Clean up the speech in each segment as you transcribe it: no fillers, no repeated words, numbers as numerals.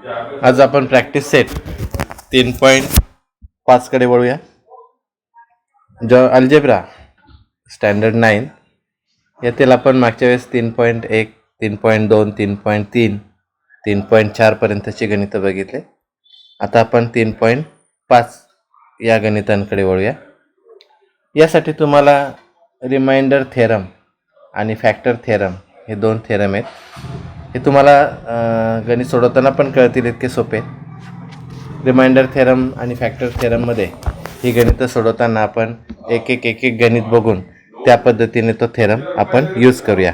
आज आपण practice set 3.5 कडे वळूया. जो अल्जेब्रा स्टँडर्ड 9 यातील आपण मागच्या वेळेस 3.1, 3.2, 3.3, 3.4 पर्यंतचे गणित बघितले. आता आपण 3.5 या गणितांकडे वळूया. यासाठी तुम्हाला रिमाइंडर थेरम आणि फॅक्टर थेरम हे दोन थेरम आहेत. हे तुम्हाला गणित सोडवताना पण कळतील, इतके सोपे. रिमाइंडर थेरम आणि फॅक्टर थेरममध्ये ही गणितं सोडवताना आपण एक एक गणित बघून त्या पद्धतीने तो थेरम आपण यूज करूया.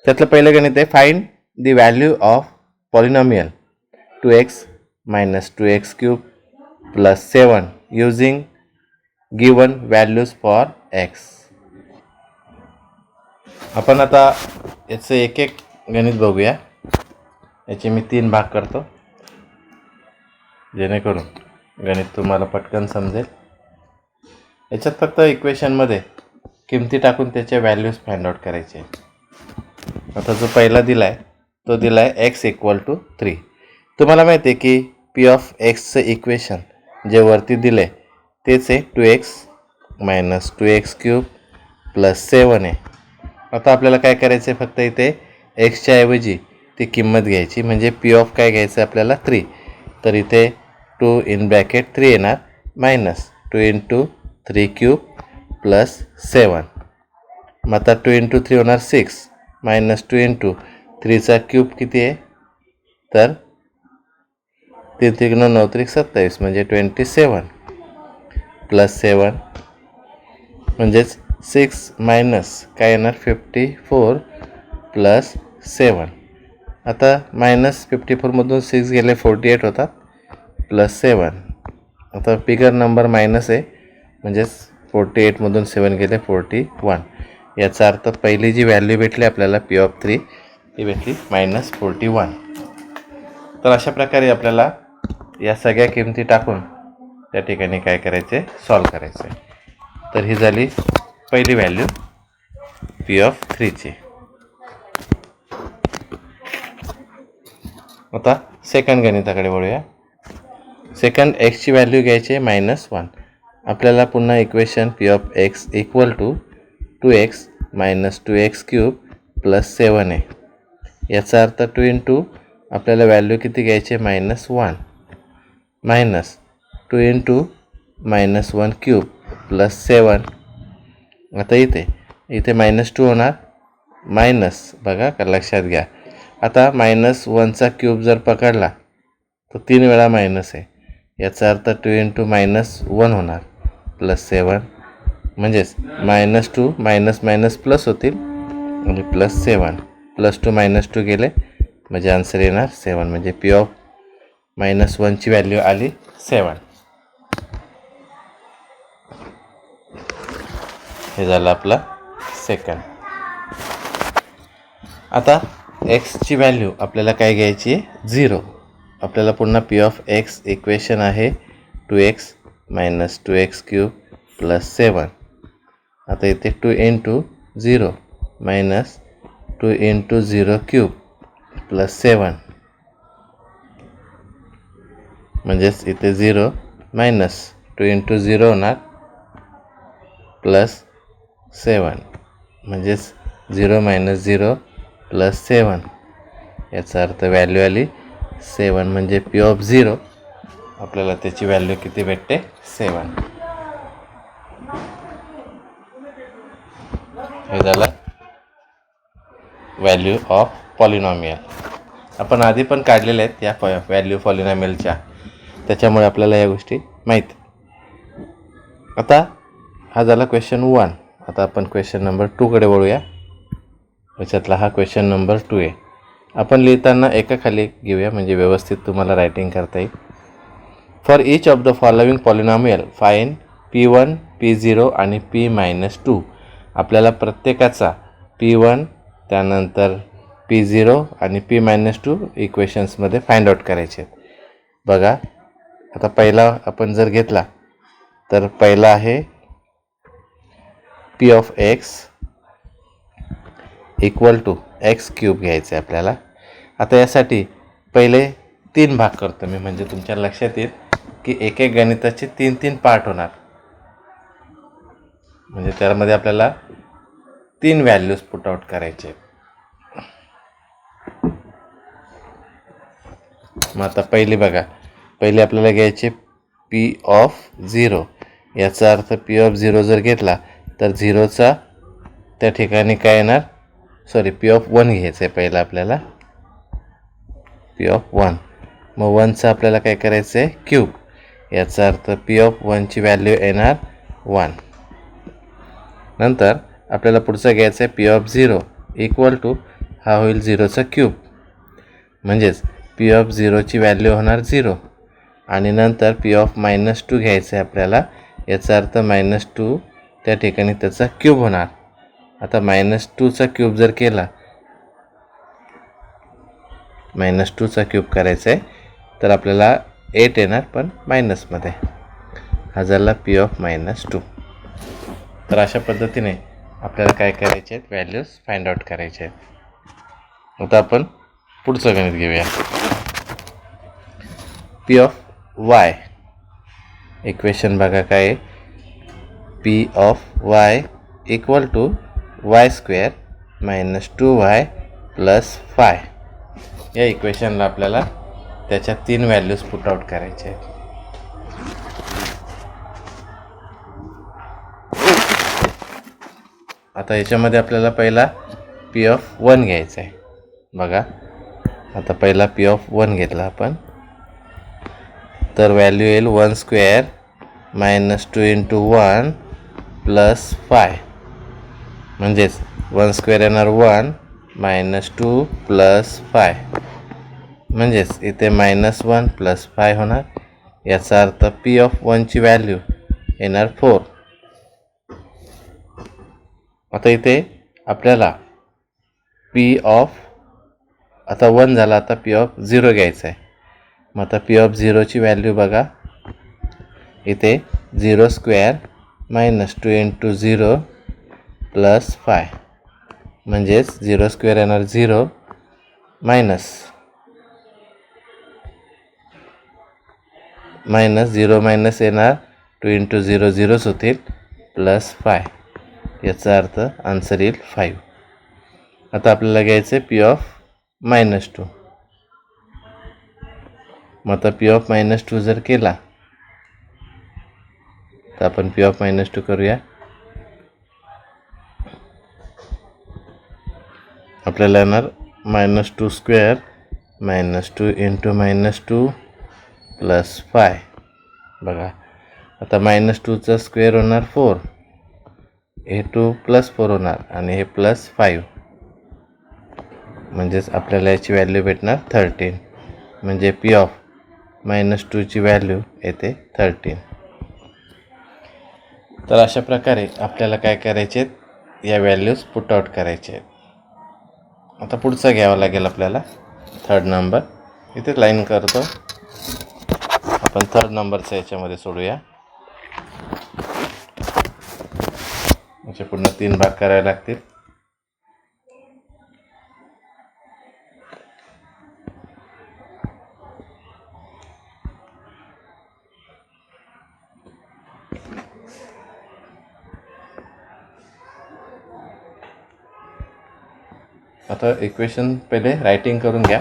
त्यातलं पहिलं गणित आहे, find the value of polynomial 2x minus 2x cube plus 7 using given values for x. आपण आता याचं एक गणित बघूया. याचे मी 3 भाग करतो जेणेकरून गणित तुम्हाला पटकन समजेल. याच्यात फक्त इक्वेशनमध्ये किमती टाकून त्याच्या व्हॅल्यूज फाइंड आउट करायचे. आता जो पहिला दिला आहे तो दिला आहे x = 3. तुम्हाला माहिती आहे की पी ऑफ एक्सचं इक्वेशन जे वरती दिले तेच आहे 2x minus 2x cube plus 7 आहे. आता आपल्याला काय करायचं आहे, फक्त इथे एक्सच्या ऐवजी ती किंमत घ्यायची, म्हणजे पी ऑफ काय घ्यायचं आपल्याला 3. तर इथे 2 इन ब्रॅकेट 3 येणार मायनस 2 × 3 क्यूब प्लस 7. मग आता 2 × 3 होणार 6 मायनस 2 × 3चा क्यूब किती आहे, तर 3 × 9 = 27 म्हणजे 27 प्लस 7 म्हणजेच 6 मायनस काय येणार 54 प्लस 7. आता मायनस 54मधून 6 गेले 48 होतात प्लस 7. आता बिगर नंबर मायनस आहे म्हणजेच 48मधून 7 गेले 41. याचा अर्थ पहिली जी व्हॅल्यू भेटली आपल्याला पी ऑफ 3 ती भेटली -41. तर अशा प्रकारे आपल्याला या सगळ्या किमती टाकून त्या ठिकाणी काय करायचे, सॉल्व करायचे. तर ही झाली पहिली व्हॅल्यू पी ऑफ 3ची. आता सेकंड गणिताकडे वळूया. सेकंड एक्सची व्हॅल्यू घ्यायची -1. आपल्याला पुन्हा equation P of x = 2x minus 2x cube plus 7 आहे. याचा अर्थ 2 × आपल्याला व्हॅल्यू किती घ्यायची -1 मायनस 2 × -1 क्यूब प्लस 7. आता इथे -2 होणार मायनस, बघा का लक्षात घ्या. आता -1चा क्यूब जर पकडला तर 3 वेळा मायनस आहे. याचा अर्थ 2 × -1 होणार प्लस 7 म्हणजेच -2 मायनस मायनस प्लस होतील आणि प्लस 7 +2 -2 गेले म्हणजे आन्सर येणार 7. म्हणजे पी ऑफ -1ची व्हॅल्यू आली 7. हे झालं आपलं सेकंड. आता एक्सची व्हॅल्यू आपल्याला काय घ्यायची आहे 0. आपल्याला पुन्हा पी ऑफ एक्स इक्वेशन आहे 2x minus 2x cube plus 7. आता इथे 2 × 0 मायनस 2 × 0 क्यूब प्लस 7 म्हणजेच इथे 0 मायनस 2 × 0 होणार प्लस 7 म्हणजेच 0 - 0 प्लस 7. याचा अर्थ व्हॅल्यू आली 7. म्हणजे पी ऑफ 0 आपल्याला त्याची व्हॅल्यू किती भेटते 7. हे झालं व्हॅल्यू ऑफ पॉलिनॉमियल. आपण आधी पण काढलेल्या आहेत या व्हॅल्यू पॉलिनॉमियलच्या, त्याच्यामुळे आपल्याला या गोष्टी माहीत. आता हा झाला क्वेश्चन 1. आता आपण क्वेश्चन नंबर 2 कडे वळूया. याच्यातला हा क्वेश्चन नंबर 2 आहे. आपण लिहिताना एकाखाली घेऊया म्हणजे व्यवस्थित तुम्हाला रायटिंग करता येईल. For each of the following polynomial find P1, P0 आणि P-2. आपल्याला प्रत्येकाचा P1 त्यानंतर P0 आणि P-2 इक्वेशन्समध्ये फाइंड आउट करायचे. बघा आता पहिला आपण जर घेतला तर पहिला आहे P ऑफ x = x³ घ्यायचं आहे आपल्याला. आता यासाठी पहिले 3 भाग करतो मी, म्हणजे तुमच्या लक्षात येईल की एक एक गणिताचे 3 पार्ट होणार. म्हणजे त्यामध्ये आपल्याला 3 व्हॅल्यूज पुट आउट करायचे. मग आता पहिली आपल्याला घ्यायचे पी ऑफ 0. याचा अर्थ पी ऑफ 0 जर घेतला तर 0चा त्या ठिकाणी काय येणार, पी ऑफ 1 घ्यायचं आहे पहिला आपल्याला, पी ऑफ 1. मग 1चा आपल्याला काय करायचं आहे, क्यूब. याचा अर्थ पी ऑफ 1ची व्हॅल्यू येणार 1. नंतर आपल्याला पुढचा घ्यायचा आहे पी ऑफ 0 इक्वल टू हा होईल 0चा क्यूब, म्हणजेच पी ऑफ 0ची व्हॅल्यू होणार 0. आणि नंतर पी ऑफ -2 घ्यायचं आहे आपल्याला. याचा अर्थ -2 त्या ठिकाणी त्याचा क्यूब होणार. आता -2चा क्यूब जर केला, -2चा क्यूब करायचा आहे तर आपल्याला 8 येणार, पण मायनसमध्ये. हा झाला पी ऑफ -2. तर अशा पद्धतीने आपल्याला काय करायचे आहेत, व्हॅल्यूज फाइंड आउट करायचे आहेत. आता आपण पुढचं गणित घेऊया. पी ऑफ वाय इक्वेशन बघा काय आहे, P of Y equal to y² - 2y + 5. या इक्वेशनला आपल्याला त्याच्या 3 व्हॅल्यूज पुट आउट करायचे आहेत. आता याच्यामध्ये आपल्याला पहिला पी ऑफ 1 घ्यायचा आहे. बघा आता पहिला पी ऑफ 1 घेतला आपण, तर व्हॅल्यू येईल 1² - 2 × 1 + 5. म्हणजेच 1² येणार 1 - 2 + 5. म्हणजेच इथे -1 + 5 होणार. याचा अर्थ पी ऑफ 1ची व्हॅल्यू येणार 4. आता इथे आपल्याला पी ऑफ, आता 1 झाला, आता पी ऑफ 0 घ्यायचा आहे. मग आता पी ऑफ 0ची व्हॅल्यू बघा, इथे 0² - 2 × 0 + 5. म्हणजेच 0² येणार 0 मायनस 0 मायनस येणार 2 × 0 0च होतील +5. याचा अर्थ आन्सर येईल 5. आता आपल्याला घ्यायचं आहे पी ऑफ -2. मग आता पी ऑफ -2 जर केला तर आपण पी ऑफ -2 करूया. आपल्याला येणार -2² - 2 × -2 + 5. बघा आता -2चा स्क्वेअर होणार 4, हे 2 + 4 होणार आणि हे +5. म्हणजेच आपल्याला याची व्हॅल्यू भेटणार 13. म्हणजे पी ऑफ -2ची व्हॅल्यू येते 13. तर अशा प्रकारे आपल्याला काय करायचे, या व्हॅल्यूज पुट आउट करायचे. आता पुढचा घ्यावा लागेल आपल्याला 3rd नंबर. इथे लाईन करतो आपण. 3rd नंबरचा याच्यामध्ये सोडूया. याचे पूर्ण 3 भाग करावे लागतील. आता इक्वेशन पहिले रायटिंग करून घ्या.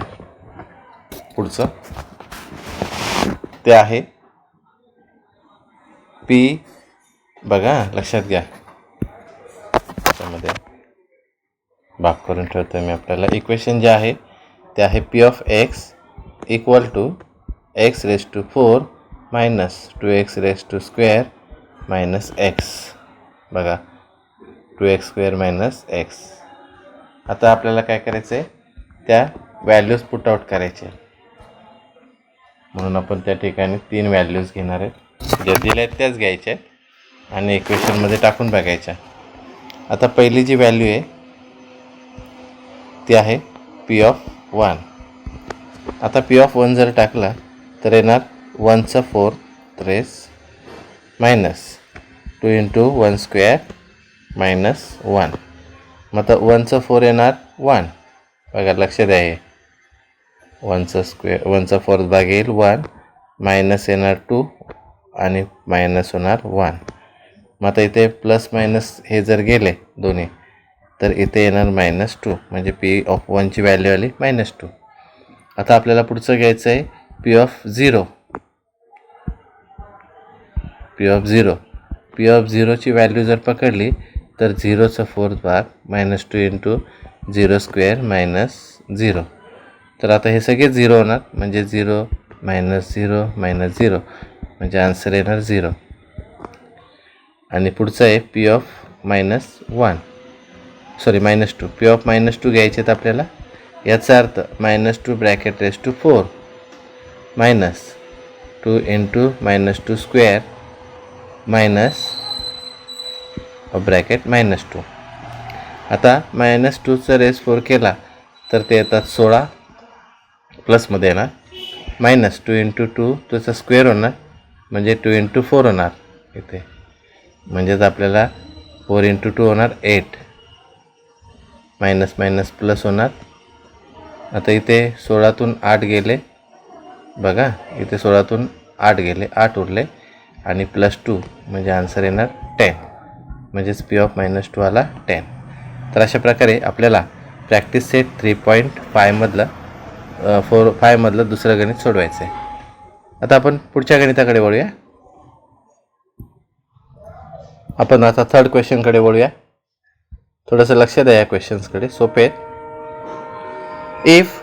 पुढचं ते आहे पी, बघा लक्षात घ्या, त्यामध्ये भाग करून ठेवतो मी. आपल्याला इक्वेशन जे आहे ते आहे P of x equal to x⁴ - 2x² - x. बघा 2x² - x. आता आपल्याला काय करायचं आहे, त्या व्हॅल्यूज पुट आउट करायचे. म्हणून आपण त्या ठिकाणी 3 व्हॅल्यूज घेणार आहेत. ज्या दिल्या आहेत त्याच घ्यायच्या आणि इक्वेशनमध्ये टाकून बघायच्या. आता पहिली जी व्हॅल्यू आहे ती आहे पी ऑफ 1. आता पी ऑफ 1 जर टाकला तर येणार 1⁴ मायनस 2 × 1² - 1. मग आता 1⁴ येणार 1. बघा लक्ष द्या, हे 1चा स्क्वेअर 1चा फोर्थ भाग येईल 1, मायनस येणार 2 आणि मायनस होणार 1. मग आता इथे प्लस मायनस हे जर गेले दोन्ही तर इथे येणार -2 म्हणजे पी ऑफ 1ची व्हॅल्यू आली -2. आता आपल्याला पुढचं घ्यायचं आहे पी ऑफ 0. पी ऑफ 0ची व्हॅल्यू जर पकडली तर 0चा फोर्थ भाग -2 इंटू 0 स्क्वेअर -0. तर आता हे सगळे 0 होणार म्हणजे 0 -0 -0 म्हणजे आन्सर येणार 0. आणि पुढचं आहे पी ऑफ -2. पी ऑफ -2 घ्यायचे आहेत आपल्याला. याचा अर्थ -2 bracket raise to 4 -2 into -2 square minus bracket -2. आता -2चा रेस 4 केला तर ते येतात 16 प्लसमध्ये येणार -2 इंटू 2 त्याचा स्क्वेअर होणार म्हणजे 2 इंटू 4 होणार इथे. म्हणजेच आपल्याला 4 इंटू 2 होणार 8. मायनस मायनस प्लस होणार. आता इथे 16तून 8 गेले बघा, इथे 16तून 8 गेले, 8 उरले आणि +2 म्हणजे आन्सर येणार 10. म्हणजेच पी ऑफ -2 आला 10. तर अशा प्रकारे आपल्याला प्रॅक्टिस सेट 3.5 मधलं दुसरं गणित सोडवायचं आहे. आता आपण पुढच्या गणिताकडे वळूया. आपण आता थर्ड क्वेश्चनकडे वळूया. थोडंसं लक्ष द्या या क्वेश्चन्सकडे, सोपे आहेत. If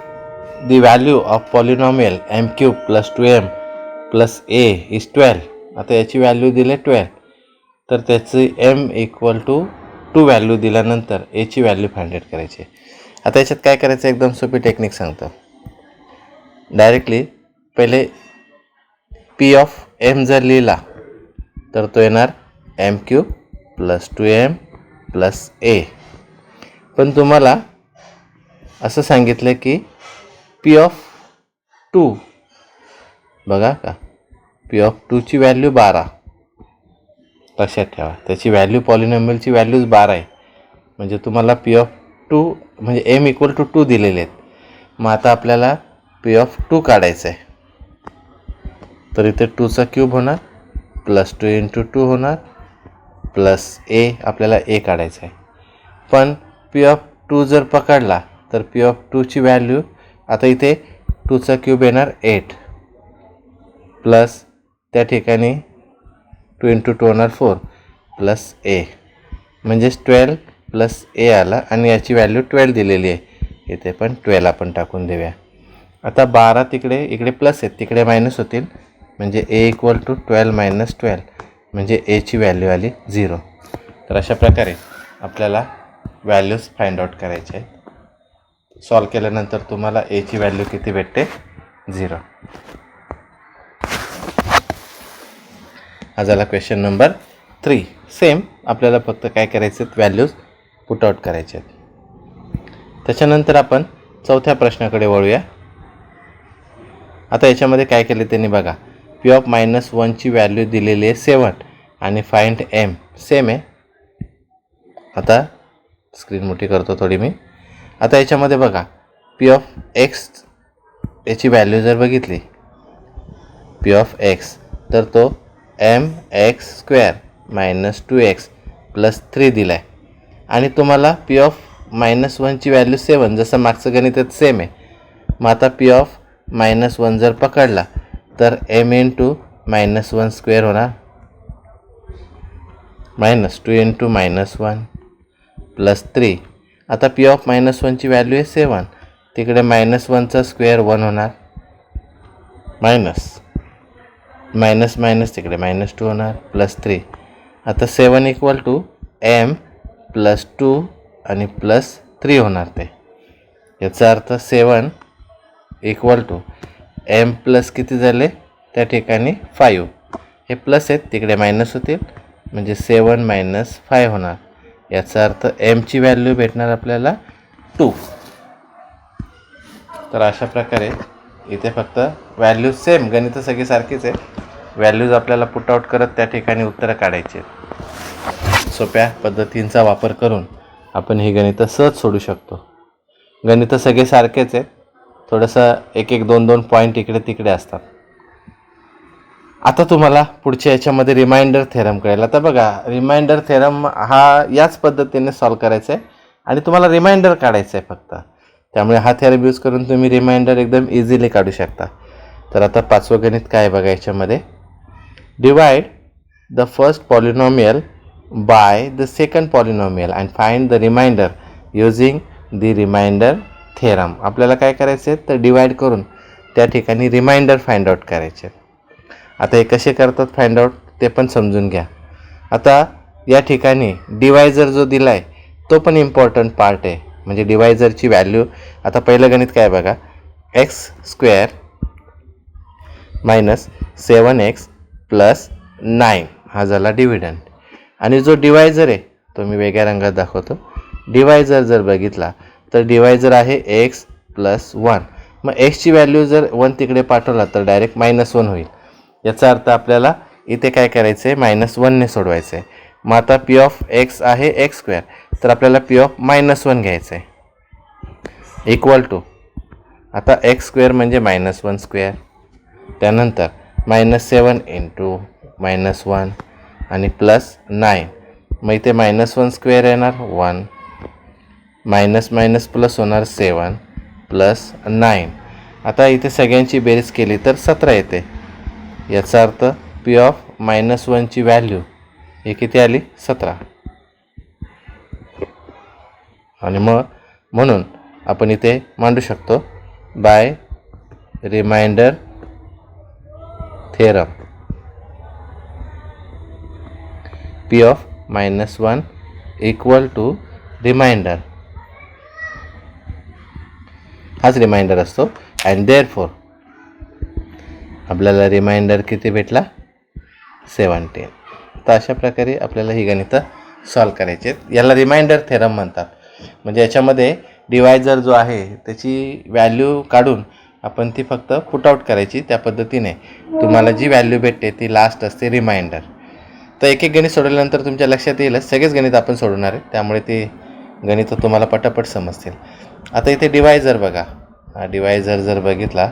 the value of polynomial m³ + 2m + a is 12. आता याची व्हॅल्यू दिली 12 तर त्याची m = 2 व्हॅल्यू दिल्यानंतर a ची व्हॅल्यू फाइंड आउट करायची. आता याच्यात काय करायचं, एकदम सोपी टेक्निक सांगतो. डायरेक्टली पहिले p ऑफ m जर लिहिला तर तो येणार m³ + 2m + a. पण तुम्हाला असं सांगितलं की p ऑफ 2 बघा का, p ऑफ 2ची व्हॅल्यू 12. लक्षात ठेवा, त्याची व्हॅल्यू पॉलिनॉमियलची व्हॅल्यूज 12 आहे. म्हणजे तुम्हाला p ऑफ 2 म्हणजे m = 2 दिलेले आहेत. मग आता आपल्याला p ऑफ 2 काढायचं आहे. तर इथे 2चा क्यूब होणार +2 इंटू 2 होणार प्लस a, आपल्याला a काढायचं आहे. पण p ऑफ 2 जर पकडला तर p ऑफ 2ची व्हॅल्यू आता इथे 2चा क्यूब येणार 8 प्लस त्या ठिकाणी 2 इंटू 2 होणार 4 प्लस a म्हणजेच 12 प्लस a आला आणि याची व्हॅल्यू 12 दिलेली आहे. इथे पण 12 आपण टाकून देऊया. आता 12 तिकडे, इकडे प्लस आहेत, तिकडे मायनस होतील म्हणजे a = 12 - 12 म्हणजे a ची व्हॅल्यू आली 0. तर अशा प्रकारे आपल्याला व्हॅल्यूज फाइंड आउट करायचे आहेत. सॉल्व केल्यानंतर तुम्हाला a ची व्हॅल्यू किती भेटते, 0. हा झाला क्वेश्चन नंबर 3. सेम आपल्याला फक्त काय करायचे आहेत, व्हॅल्यूज पुट आउट करायचे आहेत. त्याच्यानंतर आपण चौथ्या प्रश्नाकडे वळूया. आता याच्यामध्ये काय केले त्यांनी बघा, p ऑफ -1ची व्हॅल्यू दिलेली आहे 7 आणि फाइंड m. सेम आहे. आता स्क्रीन मोठी करतो थोडी मी. आता याच्यामध्ये बघा p ऑफ x याची व्हॅल्यू जर बघितली p ऑफ x तर तो mx² - 2x + 3 दिला आहे. आणि तुम्हाला p ऑफ -1ची व्हॅल्यू 7, जसं मागचं गणितात सेम आहे. मग आता p ऑफ -1 जर पकडला तर m इंटू -1² होणार -2 इंटू -1 प्लस 3. आता p ऑफ -1ची व्हॅल्यू आहे 7, तिकडे -1चा स्क्वेअर 1 होणार मायनस मायनस तिकडे -2 होणार प्लस 3. आता 7 = m + 2 आणि प्लस 3 होणार. ते याचा अर्थ 7 = m प्लस किती झाले त्या ठिकाणी 5. हे प्लस आहेत, तिकडे मायनस होतील म्हणजे 7 - 5 होणार. याचा अर्थ m ची व्हॅल्यू भेटणार आपल्याला 2. तर अशा प्रकारे इथे फक्त व्हॅल्यूज सेम, गणित सगळे सारखेच आहे. व्हॅल्यूज आपल्याला पुट आउट करत त्या ठिकाणी उत्तरं काढायचे. सोप्या पद्धतींचा वापर करून आपण ही गणितं सहज सोडू शकतो. गणितं सगळे सारखेच आहेत, थोडंसं एक एक दोन दोन पॉईंट इकडे तिकडे असतात. आता तुम्हाला पुढच्या याच्यामध्ये रिमाइंडर थेरम कळेल. आता बघा, रिमाइंडर थेरम हा याच पद्धतीने सॉल्व करायचा आहे आणि तुम्हाला रिमाइंडर काढायचं आहे फक्त. त्यामुळे हा थेरम यूज करून तुम्ही रिमाइंडर एकदम इझिली काढू शकता. तर आता 5वं गणित काय आहे बघा याच्यामध्ये. Divide the first polynomial by the second polynomial and find the remainder using the remainder theorem. आपल्याला काय करायचं आहे तर डिवाइड करून त्या ठिकाणी रिमाइंडर फाइंड आउट करायचे. आता हे कसे करतात फाइंड आउट ते पण समजून घ्या. आता या ठिकाणी डिवायझर जो दिला आहे तो पण इम्पॉर्टंट पार्ट आहे. म्हणजे डिवायझरची व्हॅल्यू, आता पहिलं गणित काय बघा, x² मायनस 7x प्लस 9 हा झाला डिव्हिडंड. आणि जो डिवायझर आहे तो मी वेगळ्या रंगात दाखवतो. डिवायझर जर बघितला तर डिवायझर आहे x प्लस 1. मग एक्सची व्हॅल्यू जर 1 तिकडे पाठवला तर डायरेक्ट -1 होईल. याचा अर्थ आपल्याला इथे काय करायचं आहे, -1ने सोडवायचं आहे. मग आता पी ऑफ एक्स आहे x², तर आपल्याला पी ऑफ -1 घ्यायचं आहे. इक्वल टू, आता x² म्हणजे -1², त्यानंतर -7 इंटू -1 आणि प्लस 9. मग इथे -1² येणार 1, मायनस मायनस प्लस होणार 7 प्लस 9. आता इथे सगळ्यांची बेरीज केली तर 17 येते. याचा अर्थ पी ऑफ -1ची व्हॅल्यू ही किती आली, 17. आणि मग म्हणून आपण इथे मांडू शकतो by remainder theorem P of -1 equal to remainder. हाच रिमाइंडर असतो. अँड देअरफॉर आपल्याला रिमाइंडर किती भेटला, 17. तर अशा प्रकारे आपल्याला ही गणितं सॉल्व करायची आहेत. याला रिमाइंडर थेरम म्हणतात. म्हणजे याच्यामध्ये डिवायझर जो आहे त्याची व्हॅल्यू काढून आपण ती फक्त पुट आउट करायची. त्या पद्धतीने तुम्हाला जी व्हॅल्यू भेटते ती लास्ट असते रिमाइंडर. तर एक एक गणित सोडवल्यानंतर तुमच्या लक्षात येईलच, सगळेच गणित आपण सोडवणार आहे, त्यामुळे ते गणितं तुम्हाला पटापट समजतील. आता इथे डिवायझर बघा. हा डिवायझर जर बघितला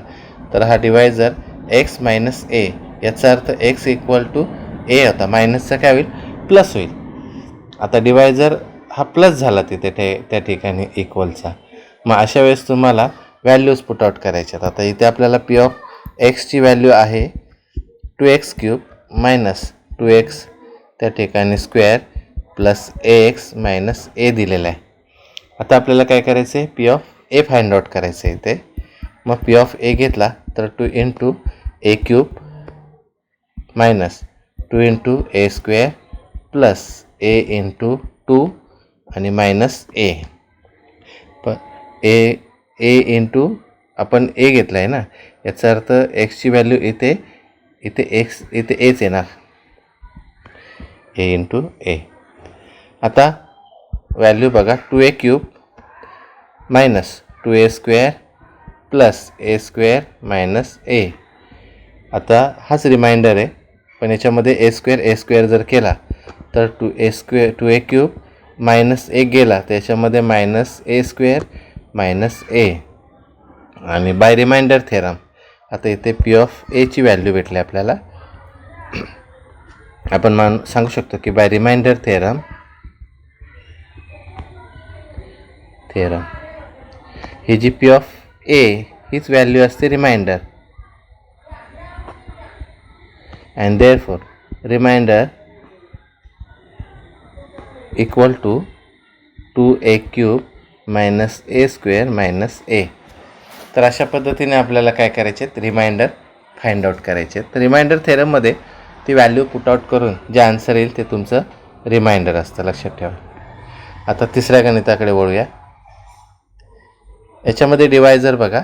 तर हा डिवायझर x मायनस a, याचा अर्थ x इक्वल टू a होता. मायनसचा काय होईल, प्लस होईल. आता डिवायझर हा प्लस झाला तिथे त्या ठिकाणी इक्वलचा. मग अशा वेळेस तुम्हाला व्हॅल्यूज पुट आउट करायच्यात. आता इथे आपल्याला पी ऑफ एक्सची व्हॅल्यू आहे 2x³ मायनस 2x त्या ठिकाणी square plus ax minus a दिलेला आहे. आता आपल्याला काय करायचं आहे, P of A find out करायचं आहे इथे. मग पी ऑफ ए घेतला तर 2 into a³ minus 2 into a² plus a into 2 आणि मायनस a. ए इंटू आपण ए घेतला आहे ना, याचा अर्थ एक्सची व्हॅल्यू इथे एक्स इथे एच येणार, ए इंटू ए. आता व्हॅल्यू बघा, 2a³ minus 2a² plus a² minus a. आता हाच रिमाइंडर आहे, पण याच्यामध्ये a² जर केला तर 2a³ मायनस 1 गेला, त्याच्यामध्ये मायनस a² मायनस a. आणि बाय रिमाइंडर थेरम आता इथे पी ऑफ एची व्हॅल्यू भेटली आपल्याला. आपण सांगू शकतो की बाय रिमाइंडर थेरम ही जी पी ऑफ ए हीच व्हॅल्यू असते remainder. And therefore remainder equal to 2a³ minus a² minus a. तर अशा पद्धतीने आपल्याला काय करायचे आहेत, रिमाइंडर फाइंड आउट करायचे आहेत. तर रिमाइंडर थेरममध्ये ती व्हॅल्यू पुट आउट करून जे आन्सर येईल ते तुमचं रिमाइंडर असतं, लक्षात ठेवा. आता तिसऱ्या गणिताकडे वळूया. याच्यामध्ये डिवायझर बघा.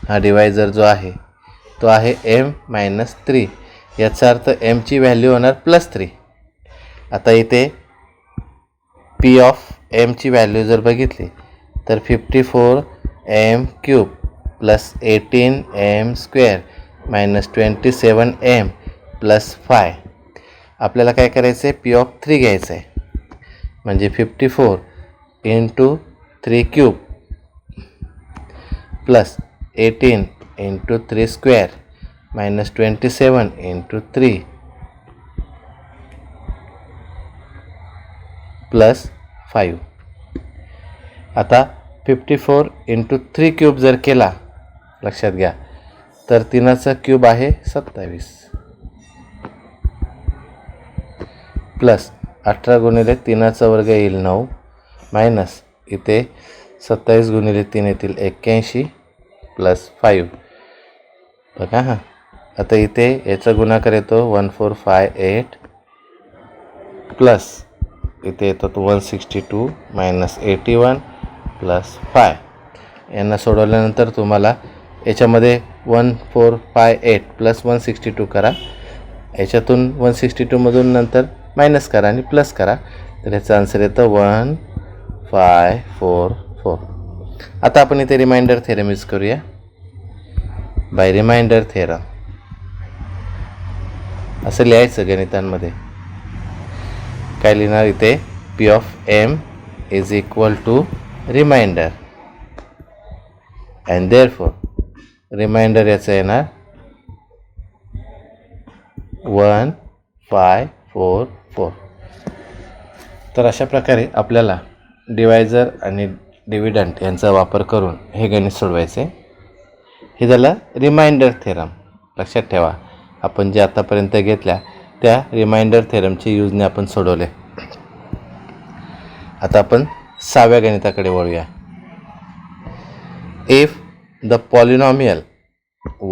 हा डिवायझर जो आहे तो आहे m-3. याचा अर्थ mची व्हॅल्यू होणार +3. आता इथे पी ऑफ एमची व्हॅल्यू जर बघितली तर 54m³ plus 18m² minus 27m plus 5. आपल्याला काय करायचं आहे, पी ऑफ 3 घ्यायचं आहे. म्हणजे 54 into 3³ plus 18 into 3 square minus 27 into 3 plus 5. आता 54 इंटू 3 क्यूब जर केला, लक्षात घ्या, तर 3चा क्यूब आहे 27 प्लस 18 गुणिले 3चा वर्ग येईल 9 मायनस इथे 27 गुणिले 3 येतील 81 प्लस 5. बघा हां, आता इथे याचा गुणाकार येतो 1458 प्लस इथे येतो 162 मायनस 81 प्लस 5. यांना सोडवल्यानंतर तुम्हाला याच्यामध्ये 1458 प्लस 162 करा, याच्यातून 162मधून नंतर मायनस करा आणि प्लस करा, तर याचा आन्सर येतं 1544. आता आपण इथे रिमाइंडर थेरम यूज करूया. बाय रिमाइंडर थेरम असं लिहायचं गणितांमध्ये. काय लिहिणार इथे, P of M is equal to remainder and therefore remainder याचं येणार 1544. तर अशा प्रकारे आपल्याला डिवायझर आणि डिव्हिडंट यांचा वापर करून हे गणित सोडवायचे. हे झालं रिमाइंडर थेरम. लक्षात ठेवा, आपण जे आतापर्यंत घेतल्या त्या रिमाइंडर थेरमचे यूजने आपण सोडवले. आता आपण 6व्या गणिताकडे वळूया. If the polynomial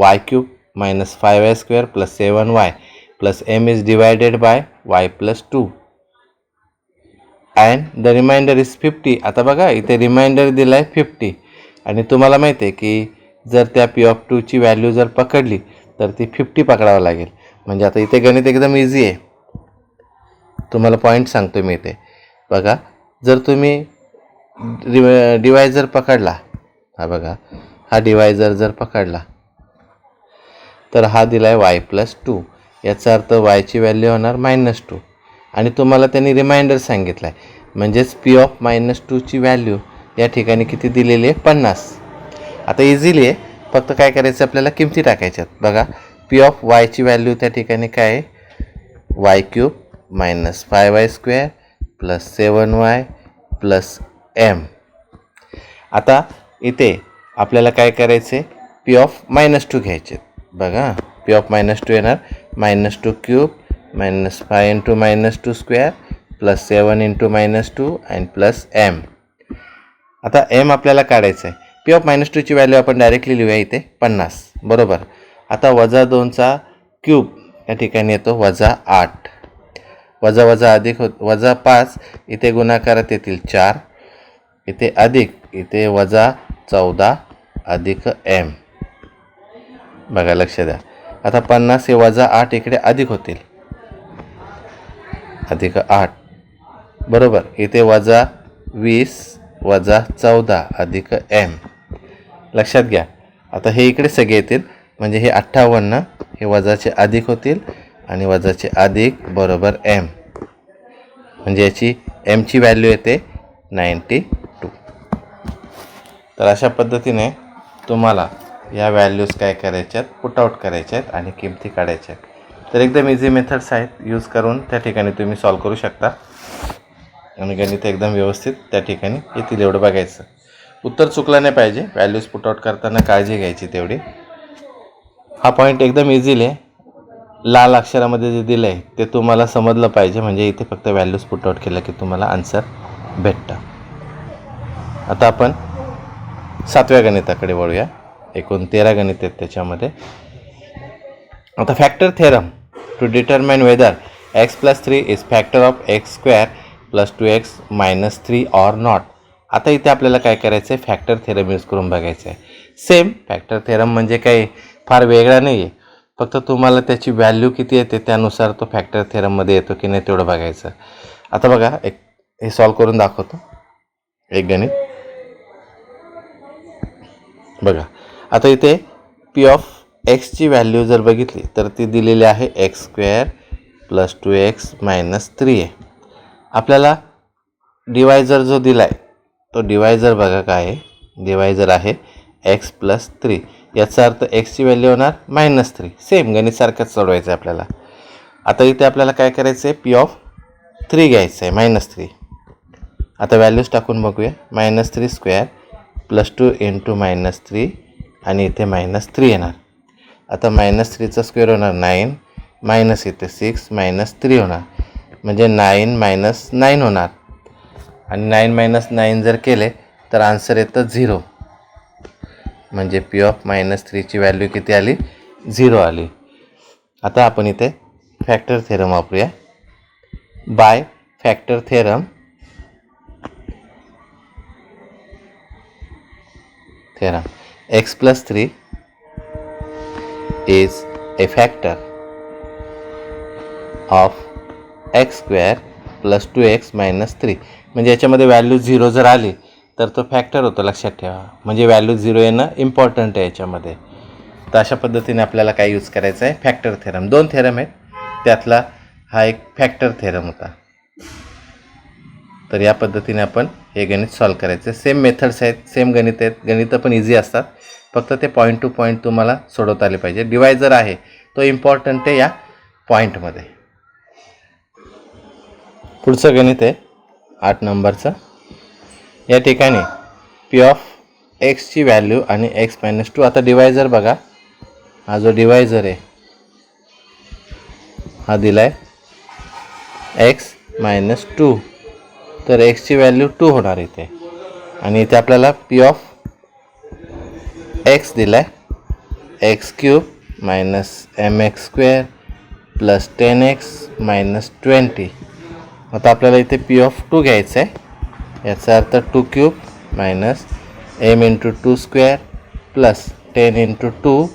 y cube minus 5y square plus 7y plus m is divided by y plus 2 and the remainder is 50. आता बघा इथे रिमाइंडर दिला आहे 50 आणि तुम्हाला माहिती आहे की जर त्या पी ऑफ 2ची व्हॅल्यू जर पकडली तर ती 50 पकडावं लागेल. म्हणजे आता इथे गणित एकदम इझी आहे. तुम्हाला पॉईंट सांगतो मी इथे. बघा, जर तुम्ही डिवायझर पकडला, हा बघा हा डिवायझर जर पकडला तर हा दिला आहे y प्लस 2, याचा अर्थ yची व्हॅल्यू होणार -2 आणि तुम्हाला त्यांनी रिमाइंडर सांगितलं आहे, म्हणजेच पी ऑफ -2ची व्हॅल्यू या ठिकाणी किती दिलेली आहे 50. आता इझिली आहे, फक्त काय करायचं आपल्याला किमती टाकायच्यात. बघा पी ऑफ yची व्हॅल्यू त्या ठिकाणी काय आहे, y cube minus 5y square plus 7y plus m. आता इथे आपल्याला काय करायचे, पी ऑफ -2 घ्यायचे. बघा पी ऑफ -2 येणार -2 cube minus 5 into -2 square plus 7 into -2 and plus m. आता m आपल्याला काढायचं आहे. पी ऑफ -2ची व्हॅल्यू आपण डायरेक्टली लिहूया इथे 50, बरोबर. आता -2चा क्यूब या ठिकाणी येतो -8, वजा अधिक -5 इथे गुणाकारात येतील 4, इथे अधिक इथे -14 अधिक m. बघा लक्ष द्या. आता 50 हे -8 इकडे अधिक होतील, अधिक 8, बरोबर. इथे -20 -14 अधिक m. लक्षात घ्या. आता हे इकडे सगळे येतील, म्हणजे हे 58 हे वजाचे अधिक होतील आणि वजाचे अधिक बरोबर m, म्हणजे याची mची व्हॅल्यू येते 92. तर अशा पद्धतीने तुम्हाला या व्हॅल्यूज काय करायच्यात, पुट आउट करायच्यात आणि किमती काढायच्या आहेत. तर एकदम इझी मेथड्स आहेत, यूज करून त्या ठिकाणी तुम्ही सॉल्व करू शकता आणि गणित एकदम व्यवस्थित त्या ठिकाणी येतील. एवढं बघायचं, उत्तर चुकलं नाही पाहिजे. व्हॅल्यूज पुट आउट करताना काळजी घ्यायची तेवढी. हा पॉईंट एकदम इझिली आहे, लाल अक्षरामध्ये जे दिलं आहे ते तुम्हाला समजलं पाहिजे, म्हणजे इथे फक्त व्हॅल्यूज पुट आउट केलं की तुम्हाला आन्सर भेटतं. आता आपण 7व्या गणिताकडे वळूया. एकूण 13 गणित आहेत त्याच्यामध्ये. आता factor theorem to determine whether x plus 3 is factor of x square plus 2x minus 3 or not. आता इथे आपल्याला काय करायचं आहे, फॅक्टर थेरम यूज करून बघायचं आहे. सेम फॅक्टर थेरम म्हणजे काही फार वेगळा नाही आहे, फक्त तुम्हाला त्याची व्हॅल्यू किती येते त्यानुसार तो फॅक्टर थेरममध्ये येतो की नाही तेवढं बघायचं. आता बघा हे सॉल्व करून दाखवतो एक गणित. बघा आता इथे पी ऑफ एक्सची व्हॅल्यू जर बघितली तर ती दिलेली आहे x square plus 2x minus 3 आहे. आपल्याला डिवायझर जो दिला आहे तो डिवायझर बघा काय आहे, डिवायझर आहे एक्स प्लस 3. याचा अर्थ एक्सची व्हॅल्यू होणार -3. सेम गणित सारखंच सोडवायचं आहे आपल्याला. आता इथे आपल्याला काय करायचं आहे, पी ऑफ 3 घ्यायचं आहे, -3. आता व्हॅल्यूज टाकून बघूया. -3 स्क्वेअर प्लस 2 इंटू -3 आणि इथे -3 येणार. आता -3चा स्क्वेअर होणार 9, मायनस इथे 6 -3 होणार, म्हणजे 9 - 9 होणार. आणि 9 - 9 जर केले तर आन्सर येतं 0. म्हणजे पी ऑफ -3ची व्हॅल्यू किती आली, 0 आली. आता आपण इथे फॅक्टर थेरम वापरूया. By factor theorem x plus 3 is a factor of x square plus 2x minus 3. म्हणजे याच्यामध्ये व्हॅल्यू 0 जर आली तर तो फॅक्टर होतो, लक्षात ठेवा. म्हणजे व्हॅल्यू 0 येणं इम्पॉर्टंट आहे याच्यामध्ये. तर अशा पद्धतीने आपल्याला काय यूज करायचं आहे, फॅक्टर थेरम. 2 थेरम आहेत, त्यातला हा एक फॅक्टर थेरम होता. तर या पद्धतीने आपण हे गणित सॉल्व करायचं. सेम मेथड्स आहेत, सेम गणित आहेत. गणितं पण इझी असतात, फक्त ते पॉईंट टू पॉईंट तुम्हाला सोडवता आले पाहिजे. डिवायझर आहे तो इम्पॉर्टंट आहे या पॉईंटमध्ये. पुढचं गणित आहे 8 नंबरचं. या ठिकाणी पी ऑफ एक्सची व्हॅल्यू आणि x-2. आता डिवायझर बघा, हा जो डिवायझर आहे हा दिला आहे x-2. तर एक्सची व्हॅल्यू 2 होणार इथे. आणि इथे आपल्याला पी ऑफ एक्स दिला आहे x³ -mx² प्लस 10x -20. आता आपल्याला इथे पी ऑफ 2 घ्यायचं आहे. याचा अर्थ 2³ -m × 2² प्लस 10 × 2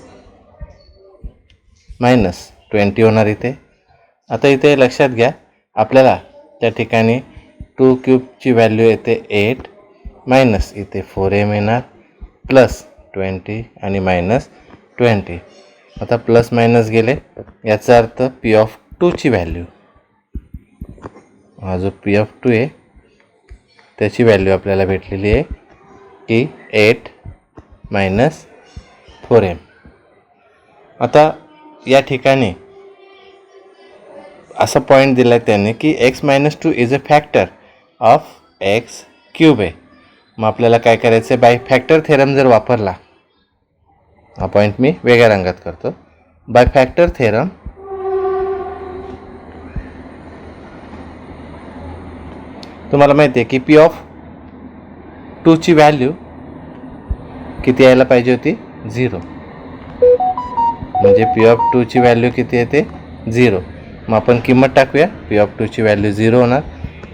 -20 होणार इथे. आता इथे लक्षात घ्या, आपल्याला त्या ठिकाणी 2³ व्हॅल्यू येते 8 मायनस इथे 4m येणार प्लस 20 आणि -20. आता प्लस मायनस गेले, याचा अर्थ पी ऑफ 2ची व्हॅल्यू, हा जो पी ऑफ 2 आहे त्याची व्हॅल्यू आपल्याला भेटलेली आहे की 8 - 4m. आता या ठिकाणी असा पॉईंट दिला आहे त्यांनी की x-2 is a factor of x³ आहे. मग आपल्याला काय करायचं आहे, बाय फॅक्टर थेरम जर वापरला, हा पॉईंट मी वेगळ्या रंगात करतो. बाय फॅक्टर थेरम तुम्हाला माहिती आहे की पी ऑफ 2ची व्हॅल्यू किती यायला पाहिजे होती, 0. म्हणजे पी ऑफ 2ची व्हॅल्यू किती येते, 0. मग आपण किंमत टाकूया. पी ऑफ 2ची व्हॅल्यू 0 होणार,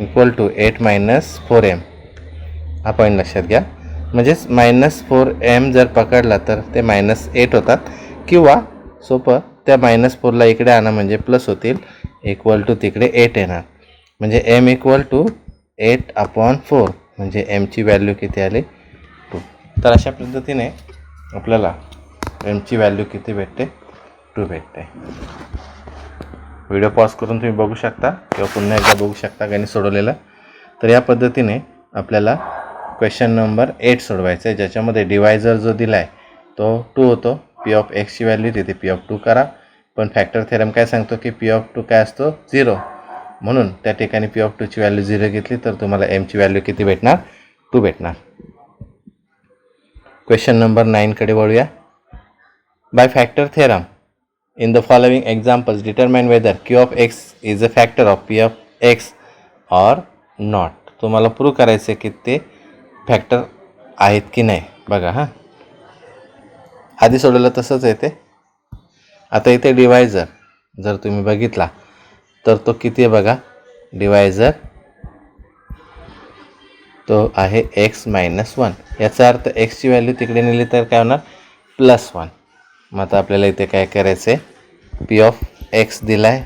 इक्वल टू 8 - 4m. हा पॉईंट लक्षात घ्या. म्हणजेच -4m जर पकडला तर ते -8 होतात, किंवा सोपं त्या -4ला इकडे आणा म्हणजे प्लस होतील, इक्वल टू तिकडे 8 येणार. म्हणजे m इक्वल टू 8/4. म्हणजे mची व्हॅल्यू किती आली, 2. तर अशा पद्धतीने आपल्याला mची व्हॅल्यू किती भेटते, 2 भेटते. व्हिडिओ पॉज करून तुम्ही बघू शकता किंवा पुन्हा एकदा बघू शकता गणित सोडवलेलं. तर या पद्धतीने आपल्याला क्वेश्चन नंबर 8 सोडवायचं आहे, ज्याच्यामध्ये डिवायझर जो दिला आहे तो 2 होतो. पी ऑफ एक्सची व्हॅल्यू तिथे पी ऑफ 2 करा. पण फॅक्टर थेरम काय सांगतो की पी ऑफ 2 काय असतो, 0. म्हणून त्या ठिकाणी पी ऑफ 2ची व्हॅल्यू 0 घेतली तर तुम्हाला एमची व्हॅल्यू किती भेटणार, 2 भेटणार. क्वेश्चन नंबर 9कडे वळूया. By factor theorem in the following examples determine whether q of x is a factor of p of x or not. तुम्हाला प्रूव्ह करायचं आहे की ते फॅक्टर आहेत की नाही. बघा, हां आधी सोडवलं तसंच आहे ते. आता इथे डिवायझर जर तुम्ही बघितला तर तो किती आहे बघा, डिवायझर तो आहे x-1. याचा अर्थ एक्सची व्हॅल्यू तिकडे नेली तर काय होणार, +1. मग आता आपल्याला इथे काय करायचं आहे, पी ऑफ एक्स दिला आहे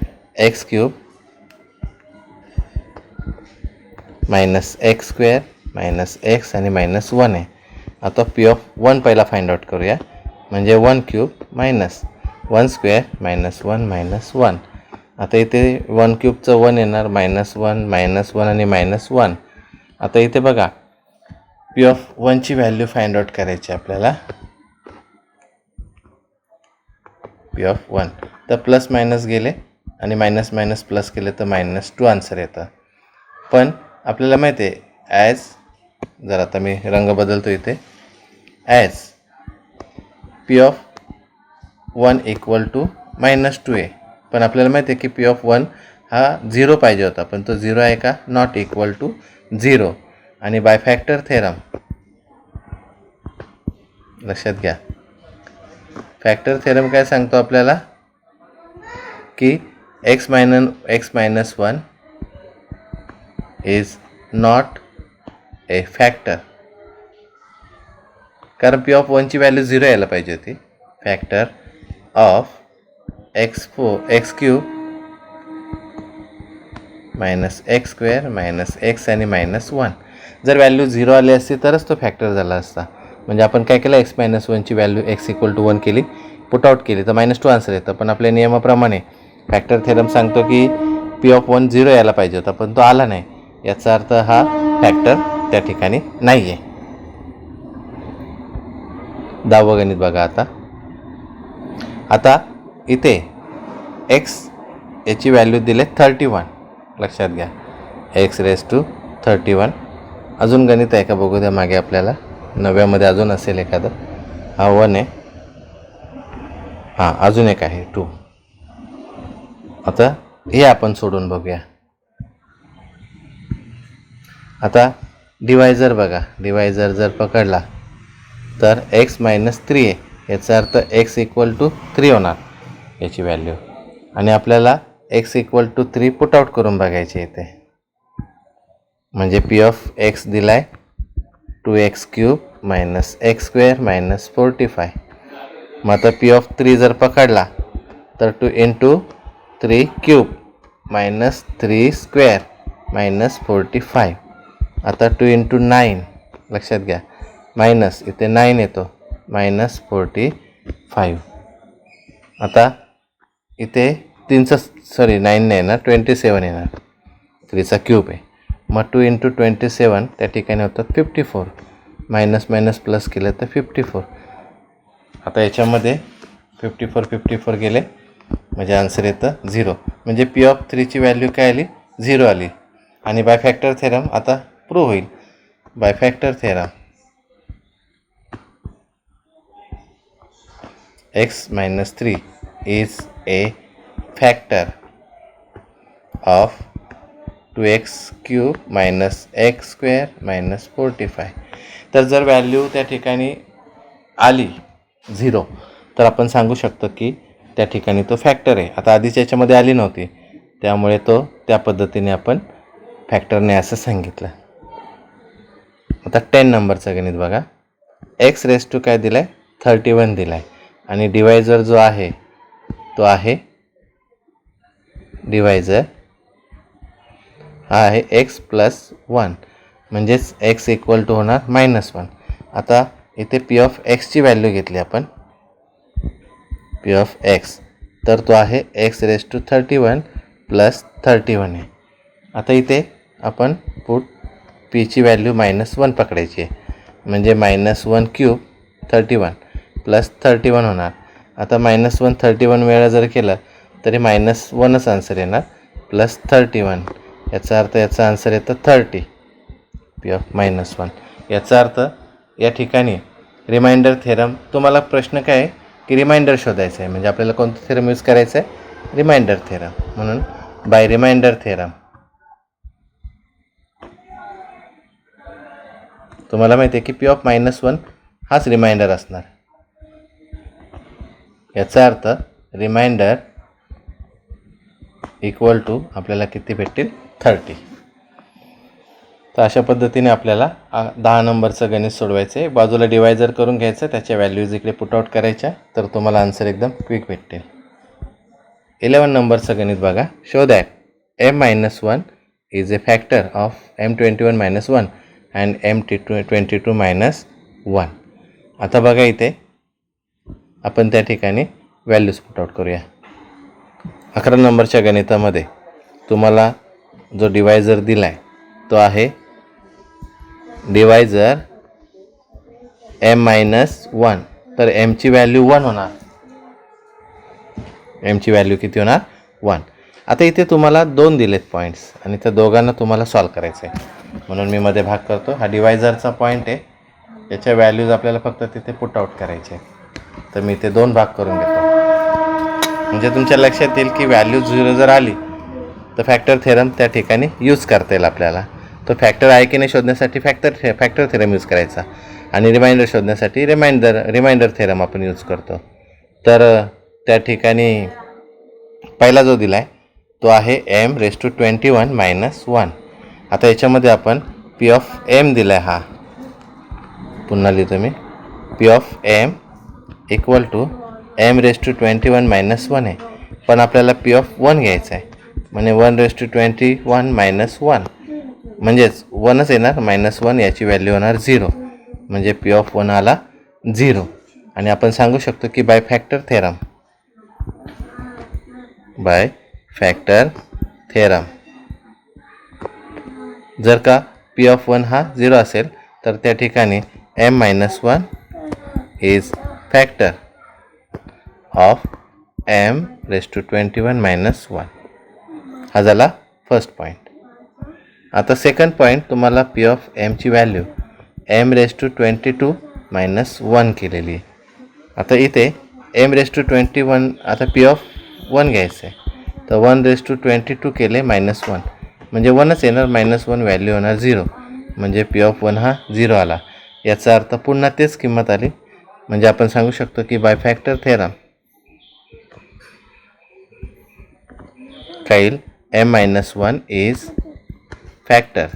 x³ -x² -x आणि -1 आहे. आता पी ऑफ 1 पहिला फाइंड आउट करूया. म्हणजे 1³ -1² -1 -1. आता इथे 1³ 1 येणार, -1 -1 आणि -1. आता इथे बघा पी ऑफ 1ची व्हॅल्यू फाइंड आउट करायची आपल्याला. पी ऑफ 1 तर प्लस मायनस गेले आणि मायनस मायनस प्लस केले तर -2 आन्सर येतं. पण आपल्याला माहिती आहे ॲज, जर आता मी रंग बदलतो इथे, as P of 1 equal to -2 आहे. पण आपल्याला माहिती आहे की पी ऑफ 1 हा 0 पाहिजे होता, पण तो 0 आहे का? Not equal to 0. आणि बाय फॅक्टर थेरम लक्षात घ्या. फॅक्टर थेरम काय सांगतो आपल्याला की x minus 1 is not a factor, कारण पी ऑफ 1ची व्हॅल्यू 0 यायला पाहिजे होती. Factor of x³ minus x² minus x आणि -1. जर व्हॅल्यू 0 आली असती तरच तो फॅक्टर झाला असता. म्हणजे आपण काय केलं, x मायनस 1ची व्हॅल्यू x इक्वल टू 1 केली, पुट आउट केली तर -2 आन्सर येतं. पण आपल्या नियमाप्रमाणे फॅक्टर थेरम सांगतो की पी ऑफ 1 0 यायला पाहिजे होता, पण तो आला नाही. याचा अर्थ हा फॅक्टर त्या ठिकाणी नाही आहे. 10वं गणित बघा. आता इथे x याची व्हॅल्यू दिले 31. लक्षात घ्या, x⁻31. अजून गणित आहे का बघू द्या मागे आपल्याला. 9व्यामध्ये अजून असेल एखादं. हा 1 आहे. हां, अजून एक आहे 2. आता हे आपण सोडून बघूया. आता डिवायझर बघा. डिवायझर जर पकडला तर x-3 आहे. याचा अर्थ x इक्वल टू 3 होणार याची व्हॅल्यू. आणि आपल्याला x equal to 3 put out करून बघायचे इथे. म्हणजे पी ऑफ x दिलाय 2x³ मायनस x² मायनस 45. मग आता पी ऑफ 3 जर पकडला तर 2 × 3³ मायनस 3² मायनस 45. आता 2 × 9 लक्षात घ्या, मायनस इथे 9 येतो, मायनस 45. आता इथे 9 नाही येणार, 27 येणार. 3³ आहे. मग 2 × 27 त्या ठिकाणी होतात 54. मायनस मायनस प्लस केलं तर 54. आता याच्यामध्ये 54 गेले म्हणजे आन्सर येतं 0. म्हणजे पी ऑफ 3ची व्हॅल्यू काय आली? 0 आली. आणि बाय फॅक्टर थेरम आता प्रूव्ह होईल. By factor theorem x-3 is a factor of 2x³ minus x² minus 45. तर जर व्हॅल्यू त्या ठिकाणी आली 0 तर आपण सांगू शकतो की त्या ठिकाणी तो फॅक्टर आहे. आता आधीच्या याच्यामध्ये आली नव्हती, त्यामुळे तो त्या पद्धतीने आपण फॅक्टरने असं सांगितलं. आता 10 नंबरचं गणित बघा. x⁻² काय दिला आहे? 31 दिला आहे. आणि डिवायझर जो आहे तो आहे, डिवायझर हा आहे x+1, म्हणजेच x इक्वल टू होणार -1. आता इथे पी ऑफ एक्सची व्हॅल्यू घेतली आपण, पी ऑफ एक्स, तर तो आहे x⁻31 + 31 आहे. आता इथे आपण पीची व्हॅल्यू -1 पकडायची आहे, म्हणजे -1³ 31 + 31 होणार. आता -1 31 वेळा जर केलं तरी -1च आन्सर येणार, +31. याचा अर्थ याचा आन्सर येतं 30. P of -1. याचा अर्थ या ठिकाणी रिमाइंडर थेरम. तुम्हाला प्रश्न काय आहे की रिमाइंडर शोधायचं आहे, म्हणजे आपल्याला कोणतं थेरम यूज करायचं आहे? Remainder theorem. म्हणून बाय रिमाइंडर थेरम तुम्हाला माहिती आहे की पी ऑफ -1 हाच रिमाइंडर असणार. याचा अर्थ रिमाइंडर इक्वल टू आपल्याला किती भेटतील? 30. तर अशा पद्धतीने आपल्याला 10 नंबरचं गणित सोडवायचं आहे. बाजूला डिवायझर करून घ्यायचं, त्याच्या व्हॅल्यूज इकडे पुट आउट करायच्या, तर तुम्हाला आन्सर एकदम क्विक भेटतील. 11 नंबरचं गणित बघा. Show that m-1 is a factor of m21 - 1 and m22 - 1. आता बघा इथे आपण त्या ठिकाणी व्हॅल्यूज पुट आउट करूया. 11 नंबरच्या गणितामध्ये तुम्हाला जो डिवायझर दिला आहे तो आहे डिवायझर एम मायनस 1, तर एमची व्हॅल्यू 1 होणार. एमची व्हॅल्यू किती होणार? 1. आता इथे तुम्हाला 2 दिलेत पॉईंट्स आणि त्या दोघांना तुम्हाला सॉल्व करायचं आहे, म्हणून मी मध्ये भाग करतो. हा डिवायझरचा पॉईंट आहे, याच्या व्हॅल्यूज आपल्याला फक्त तिथे पुट आउट करायचे. तर मी ते 2 भाग करून घेतो, म्हणजे तुमच्या लक्षात येईल की व्हॅल्यू 0 जर आली तर फॅक्टर थेरम त्या ठिकाणी यूज करता येईल आपल्याला. तो फॅक्टर आहे की नाही शोधण्यासाठी फॅक्टर थेरम यूज करायचा, आणि रिमाइंडर शोधण्यासाठी रिमाइंडर थेरम आपण यूज करतो. तर त्या ठिकाणी पहिला जो दिला आहे तो आहे m⁻21 - 1. आता याच्यामध्ये आपण पी ऑफ एम दिला आहे, हा पुन्हा लिहितो मी. P of M equal to m⁻21 - 1 आहे, पण आपल्याला पी ऑफ 1 घ्यायचा आहे, म्हणजे 1⁻21 - 1 म्हणजेच 1च येणार. -1 याची व्हॅल्यू होणार 0, म्हणजे पी ऑफ 1 आला 0. आणि आपण सांगू शकतो की बाय फॅक्टर थेरम जर का पी ऑफ 1 हा 0 असेल तर त्या ठिकाणी m-1 is factor of m⁻21 - 1. हा झाला फर्स्ट पॉईंट. आता सेकंड पॉईंट, तुम्हाला पी ऑफ एमची व्हॅल्यू m⁻22 - 1 केलेली आहे. आता इथे m⁻21, आता पी ऑफ 1 घ्यायचं आहे, तर 1⁻22 केले -1, म्हणजे 1च येणार. -1 व्हॅल्यू होणार 0, म्हणजे पी ऑफ 1 हा 0 आला. याचा अर्थ पुन्हा तेच किंमत आली, म्हणजे आपण सांगू शकतो की बाय फॅक्टर थेरम काईल m-1 इज फॅक्टर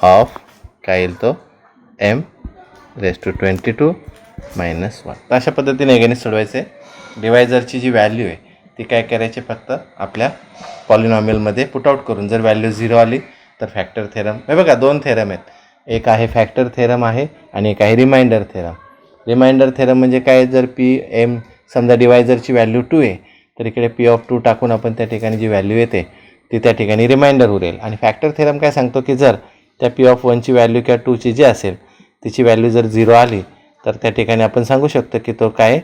ऑफ काईल तो m⁻22 - 1. तर अशा पद्धतीने गणित सोडवायचे. डिवायझरची जी व्हॅल्यू आहे ती काय करायची, फक्त आपल्या पॉलिनॉमियलमध्ये पुट आउट करून, जर व्हॅल्यू 0 आली तर फॅक्टर थेरम. हे बघा 2 थेरम आहेत, एक आहे फॅक्टर थेरम आहे आणि एक आहे रिमाइंडर थेरम. रिमाइंडर थेरम म्हणजे काय, जर पी एम समजा डिवायझरची व्हॅल्यू 2 आहे तर इकडे पी ऑफ 2 टाकून आपण त्या ठिकाणी जी व्हॅल्यू येते ती त्या ठिकाणी रिमाइंडर उरेल. आणि फॅक्टर थेरम काय सांगतो की जर त्या पी ऑफ 1ची व्हॅल्यू किंवा 2ची जी असेल तिची व्हॅल्यू जर 0 आली तर त्या ठिकाणी आपण सांगू शकतो की तो काय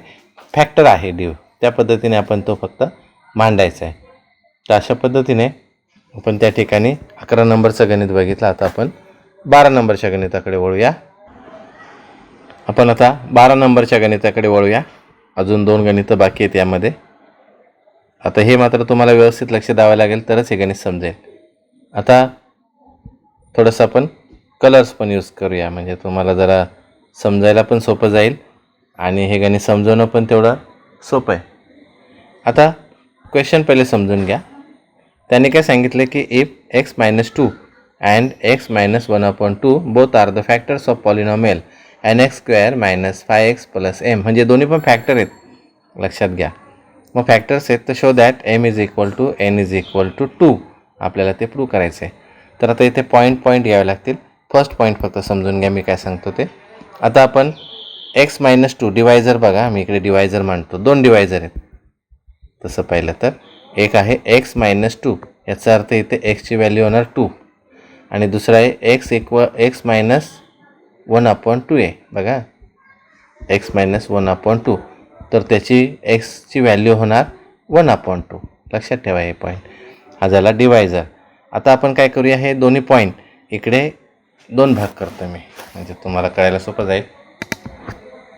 फॅक्टर आहे डिव. त्या पद्धतीने आपण तो फक्त मांडायचा आहे. तर अशा पद्धतीने आपण त्या ठिकाणी 11 नंबरचं गणित बघितलं. आता आपण 12 नंबरच्या गणिताकडे वळूया. आपण आता 12 नंबरच्या गणिताकडे वळूया. अजून 2 गणितं बाकी आहेत यामध्ये. आता हे मात्र तुम्हाला व्यवस्थित लक्ष द्यावं लागेल तरच हे गणित समजेल. आता थोडंसं आपण कलर्स पण यूज करूया, म्हणजे तुम्हाला जरा समजायला पण सोपं जाईल आणि हे गणित समजवणं पण तेवढं सोपं आहे. आता क्वेश्चन पहिले समजून घ्या. त्यांनी काय सांगितलं की if x-2 and x-1/2 both are the factors of polynomial nx² - 5x + m, म्हणजे दोन्ही पण फॅक्टर आहेत लक्षात घ्या. मग फॅक्टर्स आहेत तर शो दॅट m = n = 2 आपल्याला ते प्रूव्ह करायचं आहे. तर आता इथे पॉईंट घ्यावे लागतील. फर्स्ट पॉईंट फक्त समजून घ्या मी काय सांगतो ते. आता आपण x-2 डिवायझर बघा, मी इकडे डिवायझर मांडतो. 2 डिवायझर आहेत तसं पाहिलं तर. एक आहे x-2, याचा अर्थ इथे xची व्हॅल्यू होणार 2, आणि दुसरा आहे x-1/2 आहे बघा, x-1/2, तर त्याची xची व्हॅल्यू होणार 1/2. लक्षात ठेवा हे पॉईंट. हा झाला डिवायझर. आता आपण काय करूया, हे दोन्ही पॉईंट इकडे 2 भाग करतो मी, म्हणजे तुम्हाला कळायला सोपं जाईल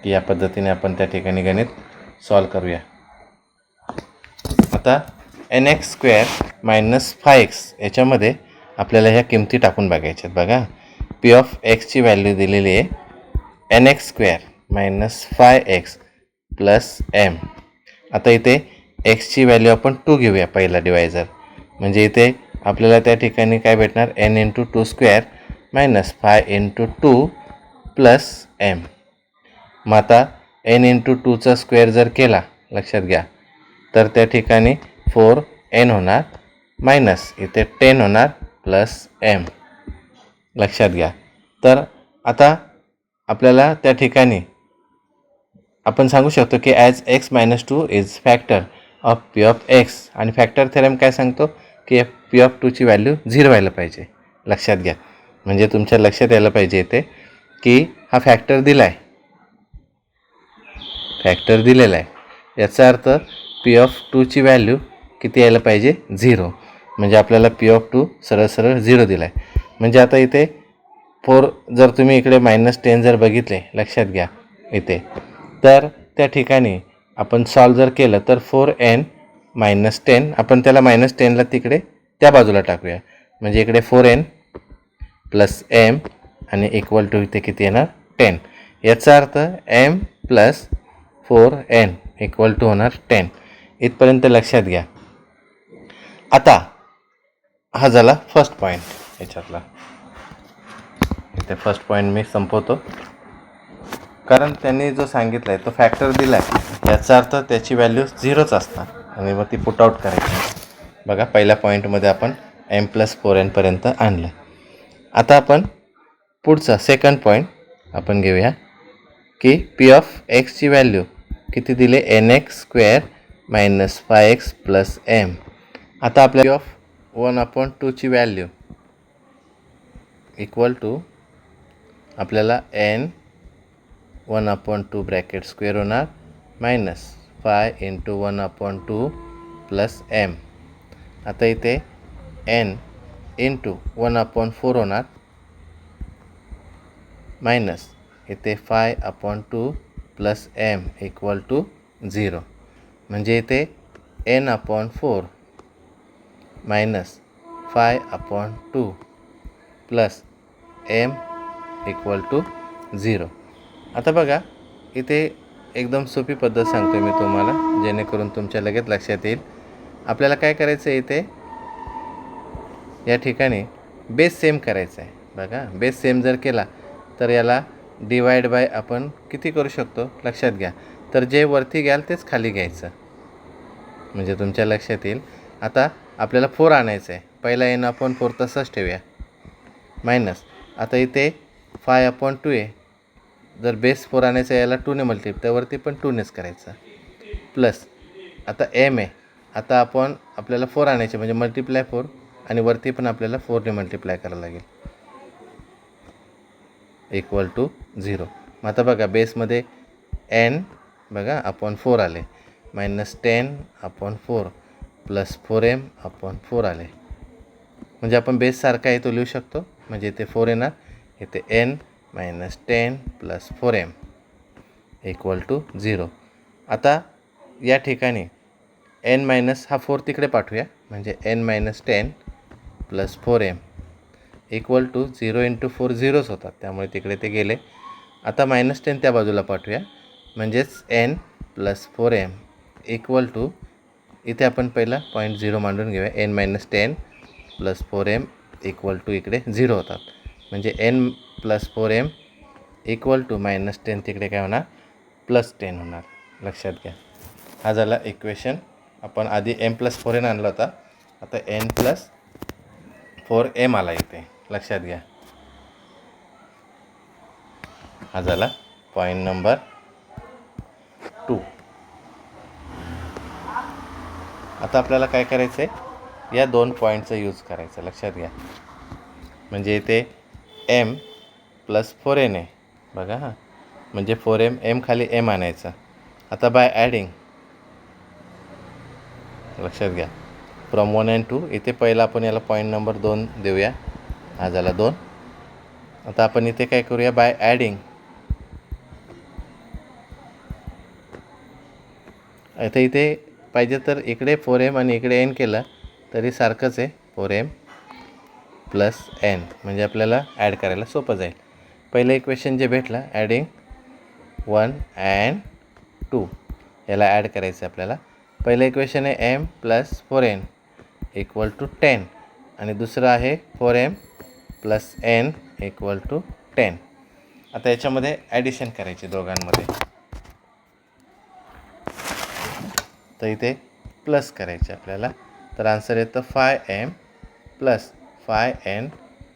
की या पद्धतीने आपण त्या ठिकाणी गणित सॉल्व करूया. आता nx² - 5x याच्यामध्ये आपल्याला ह्या किमती टाकून बघायच्यात. बघा पी ऑफ एक्सची व्हॅल्यू दिलेली आहे nx² - 5x + m. आता इथे एक्सची व्हॅल्यू आपण 2 घेऊया पहिला डिवायझर, म्हणजे इथे आपल्याला त्या ठिकाणी काय भेटणार, n × 2² - 5 × 2 + m. मग आता n × 2चा स्क्वेअर जर केला लक्षात घ्या तर त्या ठिकाणी 4n होणार, मायनस इथे 10 होणार प्लस m. लक्षात घ्या. तर आता आपल्याला त्या ठिकाणी आपण सांगू शकतो की as x-2 is factor of P of x, आणि फॅक्टर थेरम काय सांगतो की पी ऑफ 2ची व्हॅल्यू 0 व्हायला पाहिजे. लक्षात घ्या, म्हणजे तुमच्या लक्षात यायला पाहिजे इथे की हा फॅक्टर दिला आहे, फॅक्टर दिलेला आहे, याचा अर्थ पी ऑफ 2ची व्हॅल्यू किती यायला पाहिजे, 0. म्हणजे आपल्याला पी ऑफ 2 सरळ सरळ 0 दिला आहे. म्हणजे आता इथे 4 जर तुम्ही इकडे -10 जर बघितले, लक्षात घ्या इथे, तर त्या ठिकाणी आपण सॉल्व जर केलं तर 4n - 10, आपण त्याला -10ला तिकडे त्या बाजूला टाकूया. म्हणजे इकडे 4n प्लस m आणि इक्वल टू इथे किती येणार, 10. याचा अर्थ m plus 4n equal to होणार 10. इथपर्यंत लक्षात घ्या. आता हा झाला फर्स्ट पॉईंट याच्यातला. इथे फर्स्ट पॉईंट मी संपवतो, कारण त्यांनी जो सांगितला आहे तो फॅक्टर दिला आहे, याचा अर्थ त्याची व्हॅल्यू 0च असणार आणि मग ती पुट आउट करायची. बघा, पहिल्या पॉईंटमध्ये आपण m प्लस 4n पर्यंत आणलं. आता आपण पुढचा सेकंड पॉईंट आपण घेऊया की पी ऑफ एक्सची व्हॅल्यू किती दिले, nx² - 5x + m. आता आपल्या पी ऑफ 1/2ची व्हॅल्यू इक्वल टू आपल्याला n 1/2 ब्रॅकेट स्क्वेअर होणार -5 × 1/2 + m. आता इथे n × 1/4 होणार मायनस इथे 5/2 + m इक्वल टू 0. म्हणजे इथे n/4 - 5/2 + m इक्वल टू 0. आता बघा, इथे एकदम सोपी पद्धत सांगतो मी तुम्हाला, जेणेकरून तुमच्या लगेच लक्षात येईल. आपल्याला काय करायचं आहे, इथे या ठिकाणी बेस सेम करायचा आहे. बघा, बेस सेम जर केला तर याला डिवाइड बाय आपण किती करू शकतो, लक्षात घ्या. तर जे वरती घ्याल तेच खाली घ्यायचं, म्हणजे तुमच्या लक्षात येईल. आता आपल्याला 4 आणायचं आहे. पहिला n/4 तसंच ठेवूया, मायनस आता इथे 5/2 आहे. जर बेस 4 आणायचं याला 2ने मल्टिप्लाय, त्यावरती पण 2नेच करायचं, प्लस आता m आहे. आता आपल्याला 4 आणायचे म्हणजे मल्टिप्लाय 4 आणि वरती पण आपल्याला 4ने मल्टिप्लाय करावं लागेल इक्वल टू 0. मग आता बघा, बेसमध्ये n बघा /4 आले, -10/4 + 4m/4 आले. म्हणजे आपण बेस सारखा आहे तो लिहू शकतो. म्हणजे इथे 4 येणार, इथे n - 10 + 4m इक्वल टू 0. आता या ठिकाणी n- हा 4 तिकडे पाठवूया, म्हणजे n - 10 + 4m इक्वल टू 0 × 4 0च होतात, त्यामुळे तिकडे ते गेले. आता -10 त्या बाजूला पाठवूया, म्हणजेच n + 4m इक्वल टू इथे आपण पहिला पॉईंट 0 मांडून घेऊया. n - 10 + 4m इक्वल टू इकडे 0 होतात, म्हणजे n + 4m इक्वल टू -10 तिकडे काय होणार, +10 होणार. लक्षात घ्या, हा झाला इक्वेशन. आपण आधी m + 4n आणला होता, आता n + 4m आला इथे, लक्षात घ्या. हा झाला पॉईंट नंबर 2. आता आपल्याला काय करायचं आहे, या 2 पॉईंटचं यूज करायचं, लक्षात घ्या. म्हणजे इथे m + 4n आहे बघा, हां, म्हणजे 4m, m खाली m आणायचं. आता बाय ॲडिंग, लक्षात घ्या, फ्रॉम 1 and 2. इथे पहिला आपण याला पॉईंट नंबर 2 देऊया, हा झाला 2. आता आपण इथे काय करूया, बाय ॲडिंग. आता इथे पाहिजे तर इकडे 4m आणि इकडे n केलं तरी सारखंच आहे, 4m + n. म्हणजे आपल्याला ॲड करायला सोपं जाईल. पहिलं इक्वेशन जे भेटलं, ॲडिंग 1 and 2, याला ॲड करायचं आहे आपल्याला. पहिलं इक्वेशन आहे m + 4n इक्वल टू 10 आणि दुसरं आहे 4m + n इक्वल टू 10. आता याच्यामध्ये ॲडिशन करायचे दोघांमध्ये, तर इथे प्लस करायचे आपल्याला. तर आन्सर येतं 5m + 5n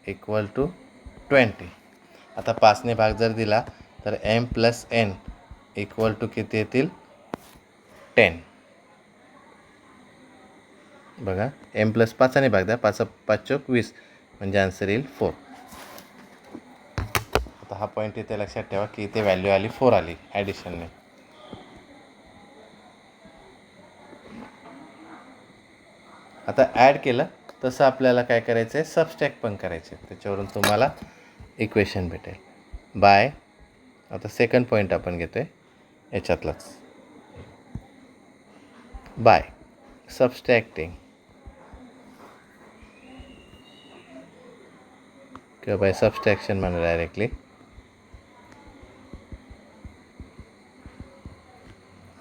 इक्वल टू 20. आता 5ने भाग जर दिला तर m + n इक्वल टू किती येतील, 10. बघा, m + 5ने भाग द्या, 5 × 5 = 20, म्हणजे आन्सर येईल 4. आता हा पॉईंट इथे लक्षात ठेवा की इथे व्हॅल्यू आली 4 आली ॲडिशनने. आता ॲड केलं तसं आपल्याला काय करायचं आहे, सबस्ट्रॅक्ट पण करायचं आहे. त्याच्यावरून तुम्हाला इक्वेशन भेटेल बाय. आता सेकंड पॉईंट आपण घेतो आहे याच्यातलाच, बाय सबस्ट्रॅक्टिंग किंवा बाय सबस्ट्रॅक्शन म्हणा डायरेक्टली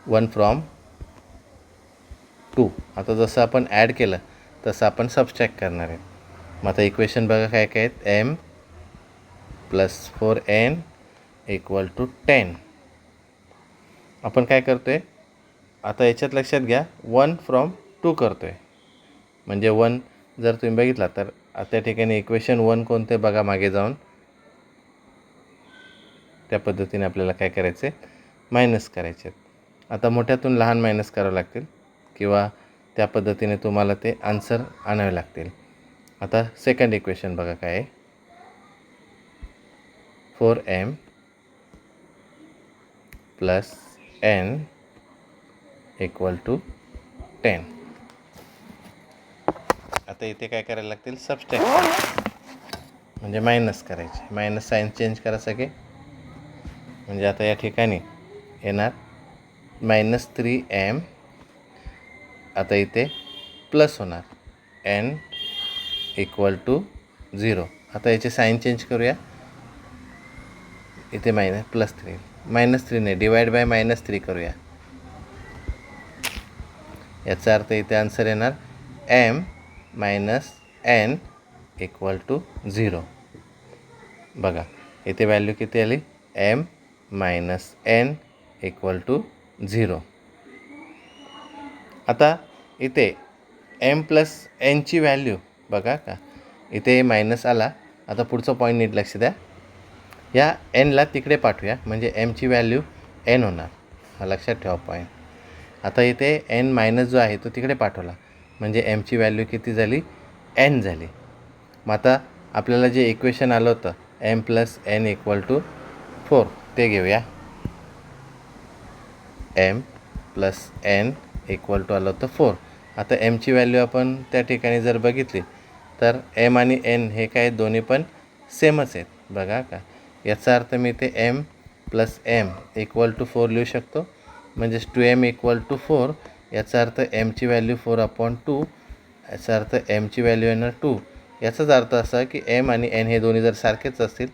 1 फ्रॉम 2. आता जसं आपण ॲड केलं तसं आपण सबस्ट्रॅक्ट करणार आहे. मग आता इक्वेशन बघा काय काय आहेत, m + 4n = 10. आपण काय करतो आहे आता याच्यात लक्षात घ्या 1 फ्रॉम 2 करतो आहे. म्हणजे 1 जर तुम्ही बघितला तर त्या ठिकाणी इक्वेशन 1 कोणते बघा मागे जाऊन, त्या पद्धतीने आपल्याला काय करायचं आहे, मायनस करायचे आहेत. आता मोठ्यातून लहान मायनस करावं लागतील किंवा त्या पद्धतीने तुम्हाला ते आन्सर आणावे लागतील. आता सेकंड इक्वेशन बघा काय आहे, 4m + n = 10. आता इथे काय करायला लागतील, सबस्ट्रॅक्ट म्हणजे मायनस करायचे. मायनस साईन चेंज करा सगळे. म्हणजे आता या ठिकाणी येणार -3m. आता इथे प्लस होणार n = 0. आता याचे साईन चेंज करूया. इथे +3 -3 नाही, डिवाइड बाय -3 करूया. याचा अर्थ इथे आन्सर येणार m - n = 0. बघा इथे व्हॅल्यू किती आली, m - n = 0. आता इथे m + nची व्हॅल्यू बघा का, इथे मायनस आला. आता पुढचं पॉईंट नीट लक्ष द्या, या nला तिकडे पाठवूया म्हणजे mची व्हॅल्यू n होणार. हा लक्षात ठेवा पॉईंट. आता इथे n मायनस जो आहे तो तिकडे पाठवला म्हणजे mची व्हॅल्यू किती झाली, n झाली. मग आता आपल्याला जे इक्वेशन आलं होतं m + n = 4 ते घेऊया. m + n = आलं होतं 4. आता mची व्हॅल्यू आपण त्या ठिकाणी जर बघितली तर m आणि n हे काय दोन्ही पण सेमच आहेत बघा का. याचा अर्थ मी ते m + m = 4 लिहू शकतो. म्हणजेच 2m = 4. याचा अर्थ mची व्हॅल्यू 4/2. याचा अर्थ mची व्हॅल्यू येणार 2. याचाच अर्थ असा की m आणि n हे दोन्ही जर सारखेच असतील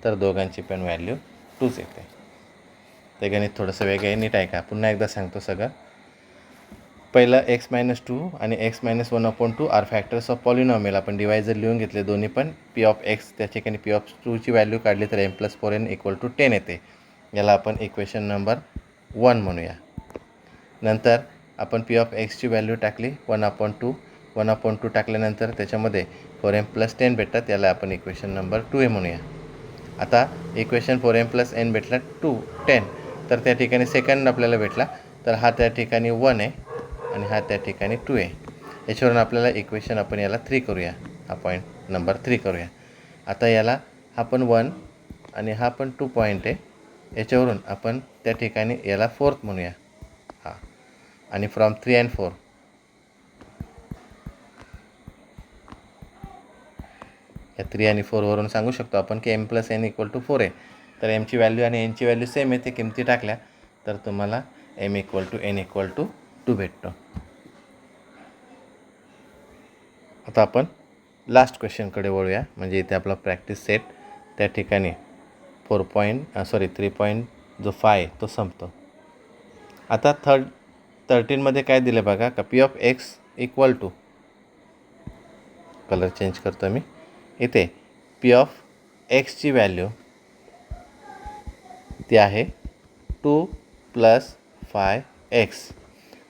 तर दोघांची पण व्हॅल्यू 2च येते. ते गणित थोडंसं वेगळं आहे, नीट ऐका. पुन्हा एकदा सांगतो सगळं. पहिलं x - 2 आणि x - 1/2 are factors of polynomial. आपण डिवायझर लिहून घेतले दोन्ही पण. p(x) त्या ठिकाणी p(2) व्हॅल्यू काढली तर m + 4n = 10 येते. याला आपण इक्वेशन नंबर 1 म्हणूया. नंतर आपण p(x) व्हॅल्यू टाकली 1/2. 1/2 टाकल्यानंतर त्याच्यामध्ये 4m + 10 भेटतात. याला आपण इक्वेशन नंबर 2 म्हणूया. आता इक्वेशन 4m + n भेटला 10. तर त्या ठिकाणी सेकंड आपल्याला भेटला तर हा त्या ठिकाणी 1 आहे आणि हा त्या ठिकाणी 2 आहे. याच्यावरून आपल्याला इक्वेशन आपण याला 3 करूया. हा पॉईंट नंबर 3 करूया. आता याला हा पण 1 आणि हा पण 2 पॉईंट आहे. याच्यावरून आपण त्या ठिकाणी याला 4th म्हणूया. हा आणि फ्रॉम 3 and 4 या 3 आणि 4 वरून सांगू शकतो आपण की m + n = 4 आहे. तर mची व्हॅल्यू आणि nची व्हॅल्यू सेम आहे. ते किमती टाकल्या तर तुम्हाला m = n = 2 भेटतो. आता आपण लास्ट क्वेश्चनकडे वळूया. म्हणजे इथे आपला प्रॅक्टिस सेट त्या ठिकाणी 3.5 तो संपतो. आता 13मध्ये काय दिलं बघा का, p(x) = कलर चेंज करतो मी. इथे p(x) ची व्हॅल्यू ती आहे 2 + 5x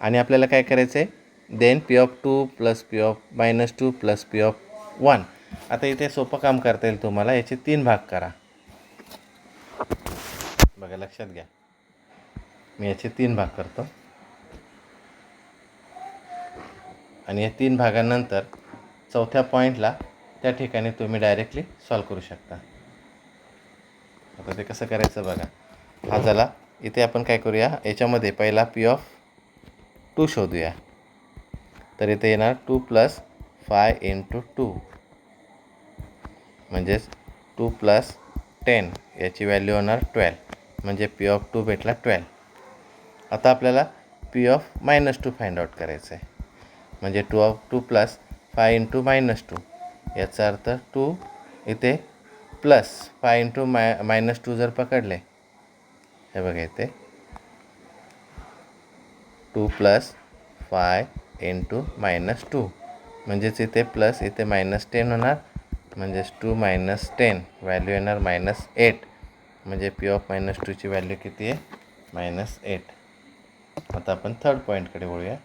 आणि आपल्याला काय करायचं आहे, देन p(2) + p(-2) + p(1). आता इथे सोपं काम करता येईल तुम्हाला. याचे 3 भाग करा. बघा लक्षात घ्या, मी याचे 3 भाग करतो आणि या 3 भागांनंतर चौथ्या पॉईंटला त्या ठिकाणी तुम्ही डायरेक्टली सॉल्व करू शकता. आता ते कसं करायचं बघा. हा झाला. इथे आपण काय करूया, याच्यामध्ये पहिला P(2) शोधूया. तर इथे येणार 2 + 5 × 2 म्हणजेच 2 + 10 याची व्हॅल्यू होणार 12. म्हणजे P(2) भेटला 12. आता आपल्याला P(-2) फाइंड आउट करायचं आहे. म्हणजे 2 + 5 × -2 याचा अर्थ 2 इथे प्लस 5 × -2 जर पकडले, हे बघा इथे 2 + 5 × -2 म्हणजेच इथे प्लस इथे -10 होणार. म्हणजेच 2 - 10 व्हॅल्यू येणार -8. म्हणजे P(-2) ची व्हॅल्यू किती आहे? -8. आता आपण थर्ड पॉईंटकडे वळूया.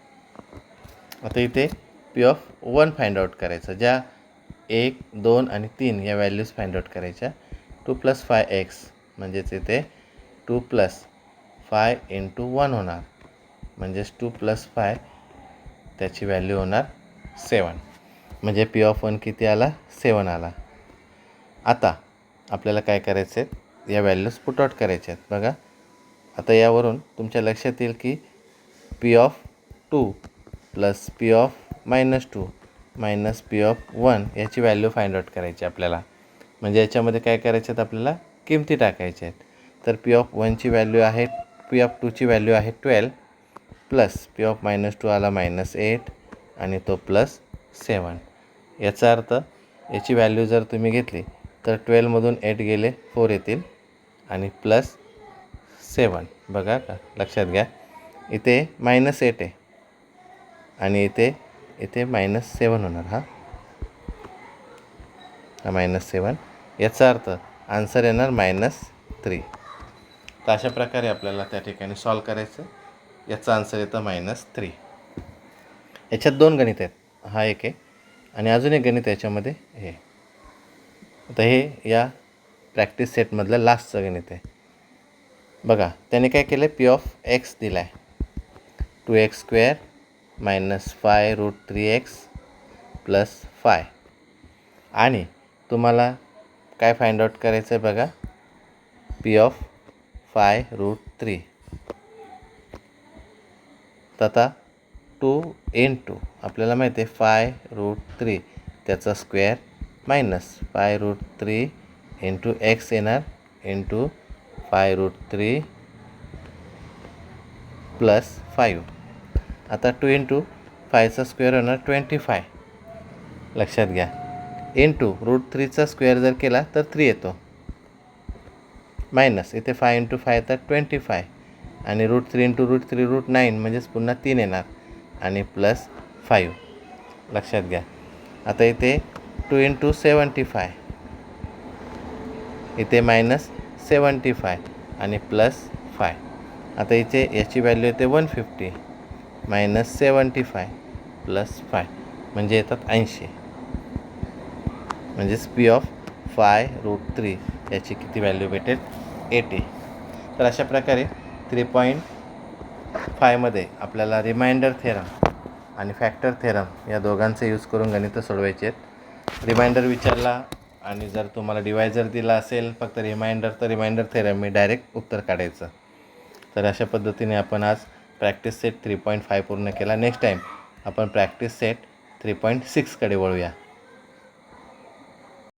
आता इथे P(1) फाइंड आउट करायचं. ज्या 1, 2 आणि 3 या व्हॅल्यूज फाइंड आउट करायच्या. 2 + 5x म्हणजेच इथे 2 + 5 × 1 होणार. म्हणजेच 2 + 5 त्याची व्हॅल्यू होणार 7. म्हणजे P(1) किती आला? 7 आला. आता आपल्याला काय करायचं आहे, या व्हॅल्यूज पुट आउट करायच्या आहेत. बघा आता यावरून तुमच्या लक्षात येईल की P(2) + P(-2) - P(1) याची व्हॅल्यू फाइंड आउट करायची आपल्याला. म्हणजे याच्यामध्ये काय करायचं आहे, आपल्याला किमती टाकायच्या आहेत. तर P(1) ची व्हॅल्यू आहे, P(2) ची व्हॅल्यू आहे 12 प्लस P(-2) आला -8 आणि तो +7. याचा अर्थ याची व्हॅल्यू जर तुम्ही घेतली तर 12मधून 8 गेले 4 येतील आणि +7. बघा का, लक्षात घ्या. इथे -8 आहे आणि इथे -7 होणार. हा -7. याचा अर्थ आन्सर येणार -3. तर अशा प्रकारे आपल्याला त्या ठिकाणी सॉल्व करायचं. याचा आन्सर येतं -3. याच्यात 2 गणित आहेत. हा एक आहे आणि अजून एक गणित याच्यामध्ये हे. आता हे या प्रॅक्टिस सेटमधलं लास्टचं गणित आहे. बघा त्याने काय केलं, P(x) दिला आहे 2x² - 5√3x + 5 आणि तुम्हाला काय फाइंड आउट करायचं आहे बघा, P(5√3). तर आता 2 × आपल्याला माहिती आहे 5√3 त्याचा स्क्वेअर मायनस 5√3 × x येणार × 5√3 + 5. आता 2 × 5चा स्क्वेअर होणार 25. लक्षात घ्या. √3चा स्क्वेअर जर केला तर 3 येतो. मायनस इथे 5 × 5 तर 25 आणि √3 × √3 √9 म्हणजेच पुन्हा 3 येणार आणि +5. लक्षात घ्या. आता इथे 2 × 75 इथे -75 आणि +5. आता इथे याची व्हॅल्यू येते 150 -75 +5 म्हणजे येतात 80. म्हणजेच P(5√3) याची किती व्हॅल्यू भेटेल? 80. तर अशा प्रकारे 3.5मध्ये आपल्याला रिमाइंडर थेरम आणि फॅक्टर थेरम या दोघांचे यूज करून गणितं सोडवायचे आहेत. रिमाइंडर विचारला आणि जर तुम्हाला डिवायझर दिला असेल फक्त रिमाइंडर, तर रिमाइंडर थेरम मी डायरेक्ट उत्तर काढायचं. तर अशा पद्धतीने आपण आज प्रॅक्टिस सेट 3.5 पूर्ण केला. नेक्स्ट टाईम आपण प्रॅक्टिस सेट 3.6कडे वळूया.